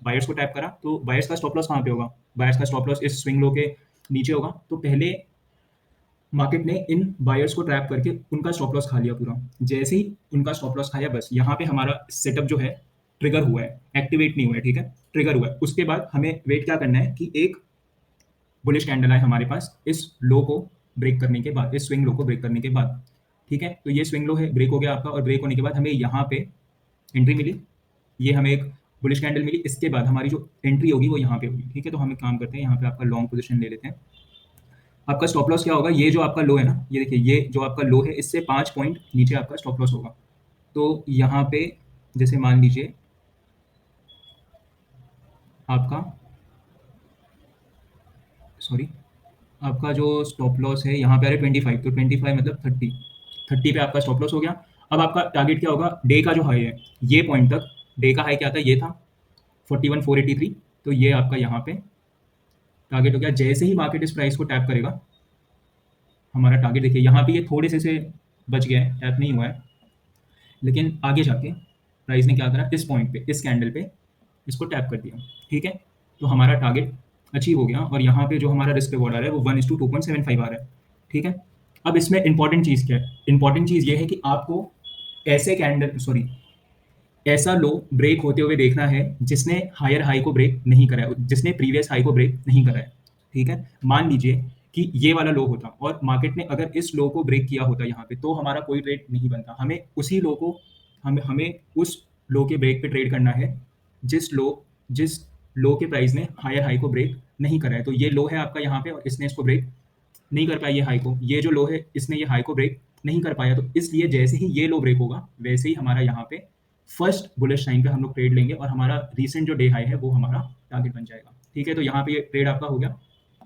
बायर्स को टैप करा, तो बायर्स का स्टॉप लॉस कहाँ पे होगा? बायर्स का स्टॉप लॉस इस स्विंग लो के नीचे होगा। तो पहले मार्केट ने इन बायर्स को ट्रैप करके उनका स्टॉप लॉस खा लिया पूरा। जैसे ही उनका स्टॉप लॉस खाया, बस यहाँ पे हमारा सेटअप जो है ट्रिगर हुआ है, एक्टिवेट नहीं हुआ है, ठीक है? ट्रिगर हुआ है। उसके बाद हमें वेट क्या करना है कि एक बुलिश कैंडल आए हमारे पास इस लो को ब्रेक करने के बाद, इस स्विंग लो को ब्रेक करने के बाद, ठीक है? तो ये स्विंग लो है, ब्रेक हो गया आपका और ब्रेक होने के बाद हमें यहाँ पे एंट्री मिली, ये हमें एक बुलिश कैंडल मिली। इसके बाद हमारी जो एंट्री होगी वो यहाँ पे होगी, ठीक है? तो हम एक काम करते हैं, यहाँ पे आपका लॉन्ग पोजीशन ले लेते हैं। आपका स्टॉप लॉस क्या होगा? ये जो आपका लो है ना, ये देखिए, ये जो आपका लो है, इससे 5 पॉइंट नीचे आपका स्टॉप लॉस होगा। तो यहाँ पे जैसे मान लीजिए आपका सॉरी आपका जो स्टॉप लॉस है यहाँ पे आ रहा है 25, तो 25 मतलब 30 पे आपका स्टॉप लॉस हो गया। अब आपका टारगेट क्या होगा? डे का जो हाई है, ये पॉइंट तक डे का हाई क्या था? ये था 41,483, तो ये आपका यहाँ पे टारगेट हो गया। जैसे ही मार्केट इस प्राइस को टैप करेगा, हमारा टारगेट देखिए यहाँ पे ये थोड़े से बच गया है, टैप नहीं हुआ है, लेकिन आगे जाके प्राइस ने क्या करा, इस पॉइंट पे, इस कैंडल पे इसको टैप कर दिया, ठीक है? तो हमारा टारगेट अचीव हो गया और यहाँ पे जो हमारा रिस्क रिवॉर्ड आ रहा है वो 1:2.75 आ रहा है, ठीक है? अब इसमें इंपॉर्टेंट चीज़ क्या है? इंपॉर्टेंट चीज़ ये है कि आपको ऐसे कैंडल सॉरी ऐसा लो ब्रेक होते हुए देखना है जिसने हायर हाई को ब्रेक नहीं करा है, जिसने प्रीवियस हाई को ब्रेक नहीं करा है, ठीक है? मान लीजिए कि ये वाला लो होता और मार्केट ने अगर इस लो को ब्रेक किया होता यहाँ पे, तो हमारा कोई ट्रेड नहीं बनता। हमें उसी लो को हमें हमें उस लो के ब्रेक पे ट्रेड करना है जिस लो के प्राइस ने हायर हाई को ब्रेक नहीं करा है। तो ये लो है आपका यहाँ पे और इसने इसको ब्रेक नहीं कर पाया, ये हाई को। ये जो लो है, इसने ये हाई को ब्रेक नहीं कर पाया, तो इसलिए जैसे ही ये लो ब्रेक होगा, वैसे ही हमारा यहाँ पे फर्स्ट बुलिश साइन पे हम लोग ट्रेड लेंगे और हमारा रीसेंट जो डे हाई है वो हमारा टारगेट बन जाएगा, ठीक है? तो यहाँ पे ये ट्रेड आपका हो गया।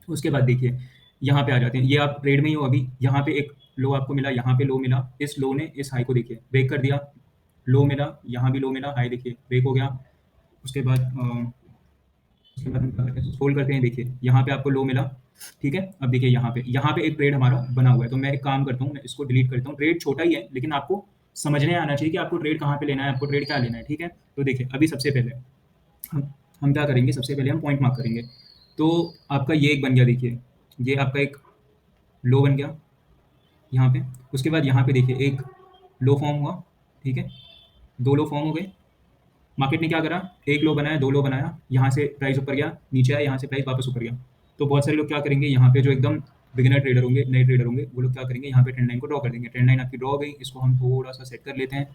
उसके बाद देखिए, यहाँ पे आ जाते हैं, ये आप ट्रेड में ही हो अभी। यहाँ पे एक लो आपको मिला, यहाँ पे लो मिला, इस लो ने इस हाई को देखिए ब्रेक कर दिया, लो मिला, यहाँ भी लो मिला, हाई देखिए ब्रेक हो गया। उसके बाद उसके बाद हम स्क्रॉल करते हैं, देखिए यहाँ पे आपको लो मिला, ठीक है? अब देखिए यहाँ पे एक ट्रेड हमारा बना हुआ है, तो मैं एक काम करता हूँ, मैं इसको डिलीट करता हूँ। ट्रेड छोटा ही है, लेकिन आपको समझने आना चाहिए कि आपको ट्रेड कहाँ पे लेना है, आपको ट्रेड क्या लेना है, ठीक है? तो देखिए, अभी सबसे पहले हम हम क्या करेंगे, सबसे पहले हम पॉइंट मार्क करेंगे। तो आपका ये एक बन गया, देखिए ये आपका एक लो बन गया यहाँ पे। उसके बाद यहाँ पे देखिए एक लो फॉर्म हुआ, ठीक है? 2 लो फॉर्म हो गए। मार्केट ने क्या करा, एक लो बनाया, 2 लो बनाया, यहाँ से प्राइस ऊपर गया, नीचे आया, यहाँ से प्राइस वापस ऊपर गया। तो बहुत सारे लोग क्या करेंगे, यहाँ पे जो एकदम बिगिनर ट्रेडर होंगे, नए ट्रेडर होंगे, वो लोग क्या करेंगे, यहाँ पे ट्रेंड लाइन को ड्रॉ कर देंगे। ट्रेंड लाइन आपकी ड्रॉ हो गई, इसको हम थोड़ा सा सेट कर लेते हैं,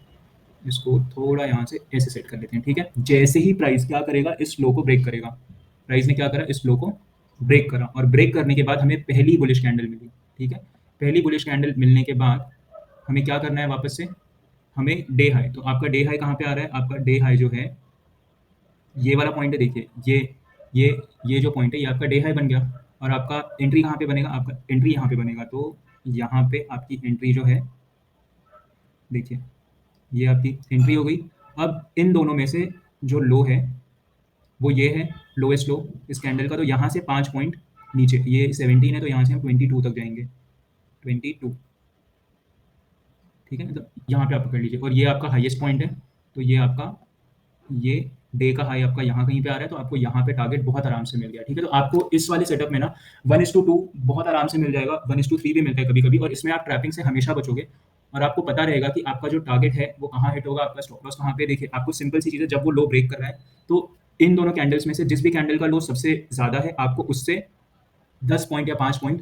इसको थोड़ा यहाँ से ऐसे सेट कर लेते हैं, ठीक है? जैसे ही प्राइस क्या करेगा, इस लो को ब्रेक करेगा। प्राइस ने क्या करा, इस लो को ब्रेक करा और ब्रेक करने के बाद हमें पहली बुलिश कैंडल मिली, ठीक है? पहली बुलिश कैंडल मिलने के बाद हमें क्या करना है, वापस से हमें डे हाई। तो आपका डे हाई कहाँ पे आ रहा है? आपका डे हाई जो है ये वाला पॉइंट है, देखिए ये ये जो पॉइंट है, ये आपका डे हाई बन गया। और आपका एंट्री कहाँ पे बनेगा? आपका एंट्री यहाँ पे बनेगा। तो यहाँ पे आपकी एंट्री जो है, देखिए ये आपकी एंट्री हो गई। अब इन दोनों में से जो लो है वो ये है, लोएस्ट लो इस कैंडल का। तो यहाँ से 5 पॉइंट नीचे, ये 17 है, तो यहाँ से हम 22 तक जाएंगे, 22, ठीक है, मतलब यहाँ पे आप पकड़ लीजिए और ये आपका हाईएस्ट पॉइंट है, तो ये आपका ये डे का हाई आपका यहाँ कहीं पे आ रहा है, तो आपको यहाँ पे टारगेट बहुत आराम से मिल गया। ठीक है, तो आपको इस वाले सेटअप में ना 1:2 बहुत आराम से मिल जाएगा, 1:3 भी मिलता है कभी कभी, और इसमें आप ट्रैपिंग से हमेशा बचोगे और आपको पता रहेगा कि आपका जो टारगेट है वो कहाँ हिट होगा, आपका स्टॉप लॉस कहाँ पे। देखिए आपको सिंपल सी चीज़ है, जब वो लो ब्रेक कर रहा है तो इन दोनों कैंडल्स में से जिस भी कैंडल का लो सबसे ज़्यादा है, आपको उससे 10 पॉइंट या 5 पॉइंट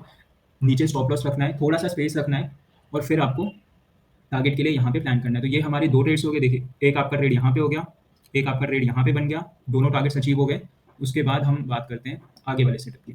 नीचे स्टॉप लॉस रखना है, थोड़ा सा स्पेस रखना है और फिर आपको टारगेट के लिए यहाँ पे प्लान करना है। तो ये हमारे 2 ट्रेड्स हो गए। देखिए एक आपका ट्रेड यहाँ पे हो गया, एक आपका ट्रेड यहाँ पे बन गया, दोनों टारगेट्स अचीव हो गए। उसके बाद हम बात करते हैं आगे वाले सेटअप की।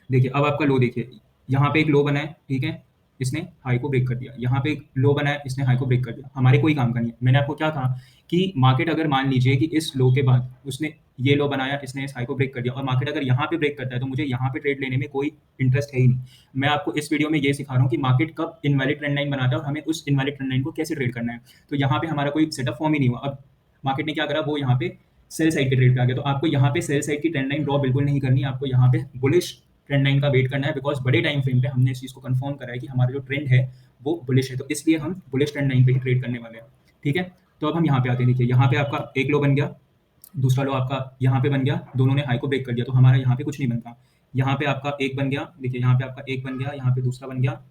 देखिए अब आपका लो देखिए, यहाँ पे एक लो बना है, ठीक है, इसने हाई को ब्रेक कर दिया, यहाँ पे एक लो बना है, इसने हाई को ब्रेक कर दिया, हमारे कोई काम का नहीं है। मैंने आपको क्या कहा कि मार्केट अगर मान लीजिए कि इस लो के बाद उसने ये लो बनाया, इसने इस हाई को ब्रेक कर दिया और मार्केट अगर यहाँ पे ब्रेक करता है तो मुझे यहाँ पे ट्रेड लेने में कोई इंटरेस्ट है ही नहीं। मैं आपको इस वीडियो में ये सिखा रहा हूँ कि मार्केट कब इनवैलिड ट्रेंड लाइन बनाता है और हमें उस इनवैलिड ट्रेंड लाइन को कैसे ट्रेड करना है। तो यहाँ पे हमारा कोई सेटअप फॉर्म ही नहीं हुआ। अब मार्केट ने क्या करा, वो यहाँ पे सेल साइड के ट्रेड पे आ गया, तो आपको यहाँ पे सेल साइड की ट्रेंड लाइन ड्रॉ बिल्कुल नहीं करनी है, आपको यहाँ पे बुलिश ट्रेंड लाइन का वेट करना है, बिकॉज बड़े टाइम फ्रेम पे हमने इस चीज़ को कंफर्म करा है कि हमारा जो ट्रेंड है वो बुलिश है, तो इसलिए हम बुलिश ट्रेंड लाइन पे ही ट्रेड करने वाले हैं। ठीक है, तो अब हम यहाँ पे आते हैं। देखिए यहाँ पे आपका एक लो बन गया, दूसरा लो आपका यहाँ पे बन गया, दोनों ने हाई को ब्रेक कर दिया, तो हमारा यहाँ पे कुछ नहीं बनता। यहाँ पे आपका एक बन गया, देखिए यहाँ पे आपका एक बन गया, यहाँ पे दूसरा बन गया,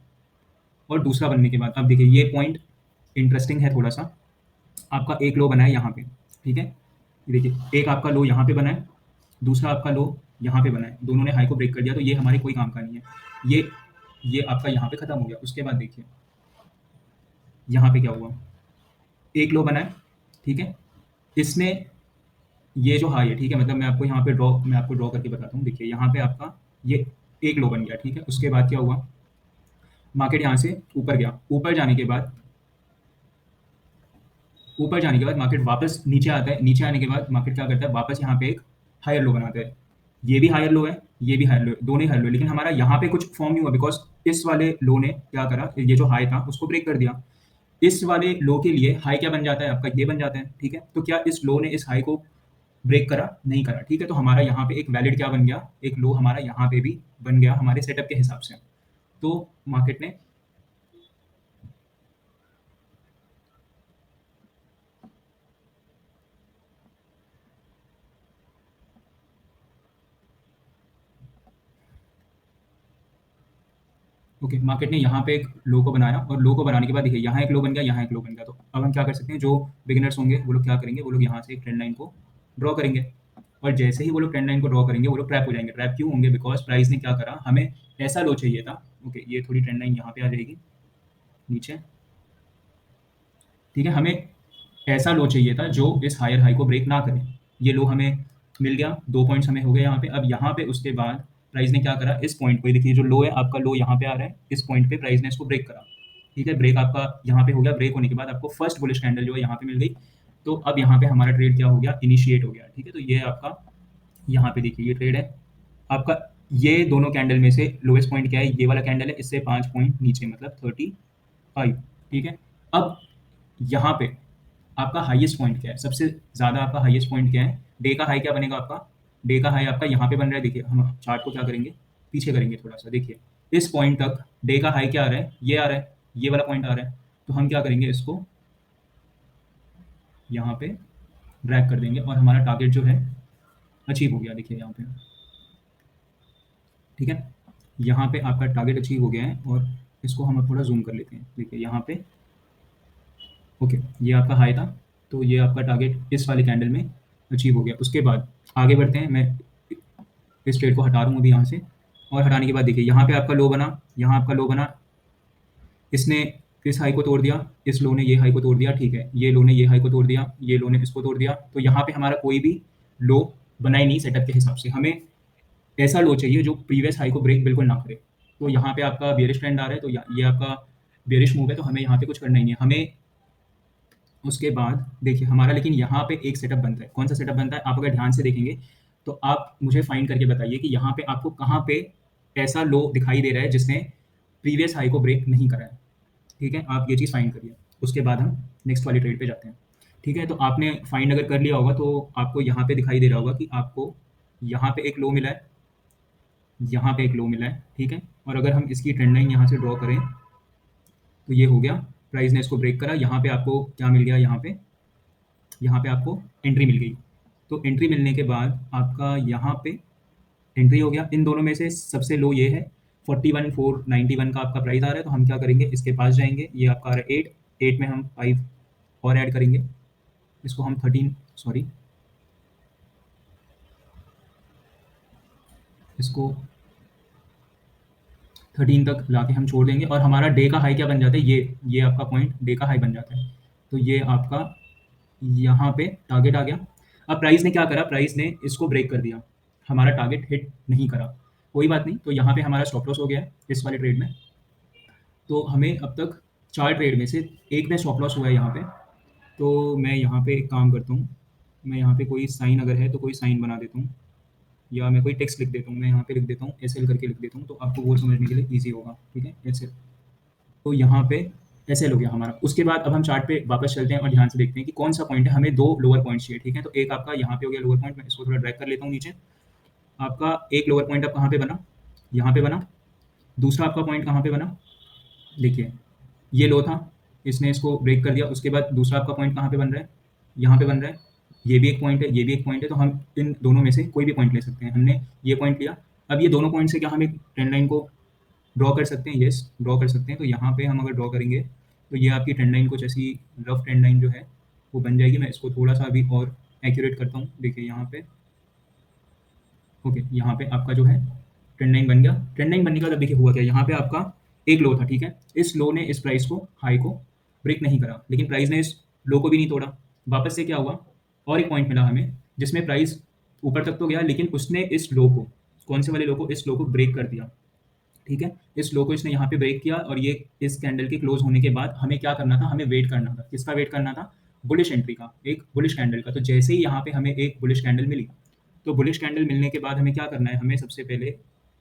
और दूसरा बनने के बाद अब देखिए ये पॉइंट इंटरेस्टिंग है थोड़ा सा। आपका एक लो बना है यहाँ पे, ठीक है, देखिए एक आपका लो यहाँ पे बना है, दूसरा आपका लो यहाँ पे बना है, दोनों ने हाई को ब्रेक कर दिया, तो ये हमारे कोई काम का नहीं है। ये आपका यहाँ पे खत्म हो गया। उसके बाद देखिए यहाँ पे क्या हुआ, एक लो बना है, ठीक है, इसने ये जो हाई है, ठीक है, मतलब मैं आपको ड्रॉ करके बताता हूँ। देखिए यहाँ पे आपका ये एक लो बन गया, ठीक है, उसके बाद क्या हुआ, मार्केट यहाँ से ऊपर गया, ऊपर जाने के बाद मार्केट वापस नीचे आता है, नीचे आने के बाद मार्केट क्या करता है, वापस यहाँ पे एक हायर लो बनाता है। ये भी हायर लो है, ये भी हायर लो है, दोनों ही हायर लो है, लेकिन हमारा यहाँ पे कुछ फॉर्म नहीं हुआ, बिकॉज इस वाले लो ने क्या करा, ये जो हाई था उसको ब्रेक कर दिया। इस वाले लो के लिए हाई क्या बन जाता है आपका, ये बन जाता है। ठीक है, तो क्या इस लो ने इस हाई को ब्रेक करा, नहीं करा। ठीक है, तो हमारा यहाँ पे एक वैलिड क्या बन गया, एक लो हमारा यहाँ पे भी बन गया हमारे सेटअप के हिसाब से। तो मार्केट ने ओके, मार्केट ने यहाँ पे एक लो को बनाया और लो को बनाने के बाद देखिए यहाँ एक लो बन गया, यहाँ एक लो बन गया। तो अब हम क्या कर सकते हैं, जो बिगिनर्स होंगे वो लोग क्या करेंगे, वो लोग यहाँ से एक ट्रेंड लाइन को ड्रॉ करेंगे, और जैसे ही वो लोग ट्रेंड लाइन को ड्रॉ करेंगे वो लोग ट्रैप हो जाएंगे। ट्रैप क्यों होंगे, बिकॉज प्राइस ने क्या करा, हमें ऐसा लो चाहिए था। ओके, ये थोड़ी ट्रेंड लाइन यहाँ पे आ जाएगी नीचे, ठीक है, हमें ऐसा लो चाहिए था जो इस हायर हाई को ब्रेक ना करे। ये लो हमें मिल गया, 2 पॉइंट्स हमें हो गए यहाँ पे। अब यहाँ पे उसके बाद प्राइस ने क्या करा, इस पॉइंट को देखिए, जो लो है आपका, लो यहाँ पे आ रहा है, इस पॉइंट पे प्राइस ने इसको ब्रेक करा। ठीक है, ब्रेक आपका यहाँ पे हो गया, ब्रेक होने के बाद आपको फर्स्ट बुलिश कैंडल जो है यहाँ पे मिल गई। तो अब यहाँ पे हमारा ट्रेड क्या हो गया, इनिशिएट हो गया। ठीक है, तो ये आपका यहाँ पे देखिए ये ट्रेड है आपका, ये दोनों कैंडल में से लोएस्ट पॉइंट क्या है, ये वाला कैंडल है, इससे 5 पॉइंट नीचे, मतलब 35। ठीक है, अब यहाँ पे आपका हाईएस्ट पॉइंट क्या है, सबसे ज़्यादा आपका हाईएस्ट पॉइंट क्या है, डे का हाई क्या बनेगा आपका, डे का हाई आपका यहाँ पे बन रहा है। देखिए हम चार्ट को क्या करेंगे, पीछे करेंगे थोड़ा सा, देखिए इस पॉइंट तक डे का हाई क्या आ रहा है, ये आ रहा है, ये वाला पॉइंट आ रहा है। तो हम क्या करेंगे, इसको यहाँ पे ड्रैग कर देंगे और हमारा टारगेट जो है अचीव हो गया। देखिए यहाँ पे, ठीक है, यहाँ पे आपका टारगेट अचीव हो गया है, और इसको हम अब थोड़ा जूम कर लेते हैं। देखिए यहाँ पे ओके, ये आपका हाई था, तो ये आपका टारगेट इस वाले कैंडल में अचीव हो गया। उसके बाद आगे बढ़ते हैं, मैं इस ट्रेड को हटा रहा हूँ अभी यहाँ से, और हटाने के बाद देखिए यहाँ पे आपका लो बना, यहाँ आपका लो बना, इसने इस हाई को तोड़ दिया, इस लो ने ये हाई को तोड़ दिया। ठीक है, ये लो ने ये हाई को तोड़ दिया, ये लो ने इसको तोड़ दिया, तो यहाँ पे हमारा कोई भी लो बना ही नहीं सेटअप के हिसाब से। हमें ऐसा लो चाहिए जो प्रीवियस हाई को ब्रेक बिल्कुल ना करे। तो यहाँ पे आपका बेयरिश ट्रेंड आ रहा है, तो ये आपका बेयरिश मूव है, तो हमें यहाँ पे कुछ करना ही नहीं है। हमें उसके बाद देखिए हमारा, लेकिन यहाँ पे एक सेटअप बनता है। कौन सा सेटअप बनता है, आप अगर ध्यान से देखेंगे तो आप मुझे फाइंड करके बताइए कि यहाँ पे आपको कहाँ पे ऐसा लो दिखाई दे रहा है जिसने प्रीवियस हाई को ब्रेक नहीं करा है। ठीक है, आप ये चीज़ फाइंड करिए, उसके बाद हम नेक्स्ट वाली ट्रेड पे जाते हैं। ठीक है, तो आपने फाइंड अगर कर लिया होगा तो आपको यहाँ पे दिखाई दे रहा होगा कि आपको यहाँ पे एक लो मिला है, यहाँ पे एक लो मिला है। ठीक है, और अगर हम इसकी ट्रेंड लाइन यहाँ से ड्रॉ करें तो ये हो गया प्राइस ने इसको ब्रेक करा, यहाँ पे आपको क्या मिल गया, यहाँ पे आपको एंट्री मिल गई। तो एंट्री मिलने के बाद आपका यहाँ पे एंट्री हो गया। इन दोनों में से सबसे लो ये है, 41,491 का आपका प्राइस आ रहा है। तो हम क्या करेंगे, इसके पास जाएंगे, ये आपका आ रहा है 8, 8 में हम 5 और ऐड करेंगे, इसको हम 13 सॉरी इसको 13 तक लाके हम छोड़ देंगे और हमारा डे का हाई क्या बन जाता है, ये आपका पॉइंट डे का हाई बन जाता है। तो ये आपका यहाँ पे टारगेट आ गया। अब प्राइस ने क्या करा, प्राइस ने इसको ब्रेक कर दिया, हमारा टारगेट हिट नहीं करा, कोई बात नहीं। तो यहाँ पे हमारा स्टॉप लॉस हो गया है इस वाले ट्रेड में। तो हमें अब तक 4 ट्रेड में से एक में स्टॉप लॉस हुआ है यहाँ पे। तो मैं यहाँ पे एक काम करता हूँ, मैं यहाँ पे कोई साइन अगर है तो कोई साइन बना देता हूँ, या मैं कोई टेक्स्ट लिख देता हूँ। मैं यहाँ पे लिख देता हूँ एसएल करके लिख देता हूँ, तो आपको वो समझने के लिए ईजी होगा, ठीक है, एसएल। तो यहाँ पे एसएल हो गया हमारा। उसके बाद अब हम चार्ट पे वापस चलते हैं और ध्यान से देखते हैं कि कौन सा पॉइंट है। हमें 2 लोअर पॉइंट चाहिए, ठीक है। तो एक आपका यहाँ पे हो गया लोअर पॉइंट, मैं इसको थोड़ा ड्रैग कर लेता हूँ नीचे। आपका एक लोअर पॉइंट अब कहाँ पे बना, यहाँ पे बना। दूसरा आपका पॉइंट कहाँ पे बना, देखिए ये लो था, इसने इसको ब्रेक कर दिया। उसके बाद दूसरा आपका पॉइंट कहाँ पे बन रहा है, यहाँ पे बन रहा है। ये भी एक पॉइंट है, ये भी एक पॉइंट है। तो हम इन दोनों में से कोई भी पॉइंट ले सकते हैं। हमने ये पॉइंट लिया, अब ये दोनों पॉइंट से क्या हम एक ट्रेंड लाइन को ड्रॉ कर सकते हैं, यस ड्रॉ कर सकते हैं। तो यहाँ पे हम अगर ड्रॉ करेंगे तो ये आपकी ट्रेंड लाइन कुछ ऐसी रफ ट्रेंड लाइन जो है वो बन जाएगी। मैं इसको थोड़ा सा अभी और एक्यूरेट करता हूँ, देखिए यहाँ पे, ओके, यहाँ पे आपका जो है ट्रेंड लाइन बन गया। ट्रेंड लाइन बनने का, देखिए हुआ क्या, यहाँ पे आपका एक लो था, ठीक है। इस लो ने इस प्राइस को, हाई को ब्रेक नहीं करा, लेकिन प्राइस ने इस लो को भी नहीं तोड़ा। वापस से क्या हुआ, और एक पॉइंट मिला हमें जिसमें प्राइस ऊपर तक तो गया, लेकिन उसने इस लो को, कौन से वाले लो को, इस लो को ब्रेक कर दिया, ठीक है। इस लो को इसने यहाँ पे ब्रेक किया और ये इस कैंडल के क्लोज होने के बाद हमें क्या करना था, हमें वेट करना था। किसका वेट करना था, बुलिश एंट्री का, एक बुलिश कैंडल का। तो जैसे ही यहाँ पे हमें एक बुलिश कैंडल मिली, तो बुलिश कैंडल मिलने के बाद हमें क्या करना है, हमें सबसे पहले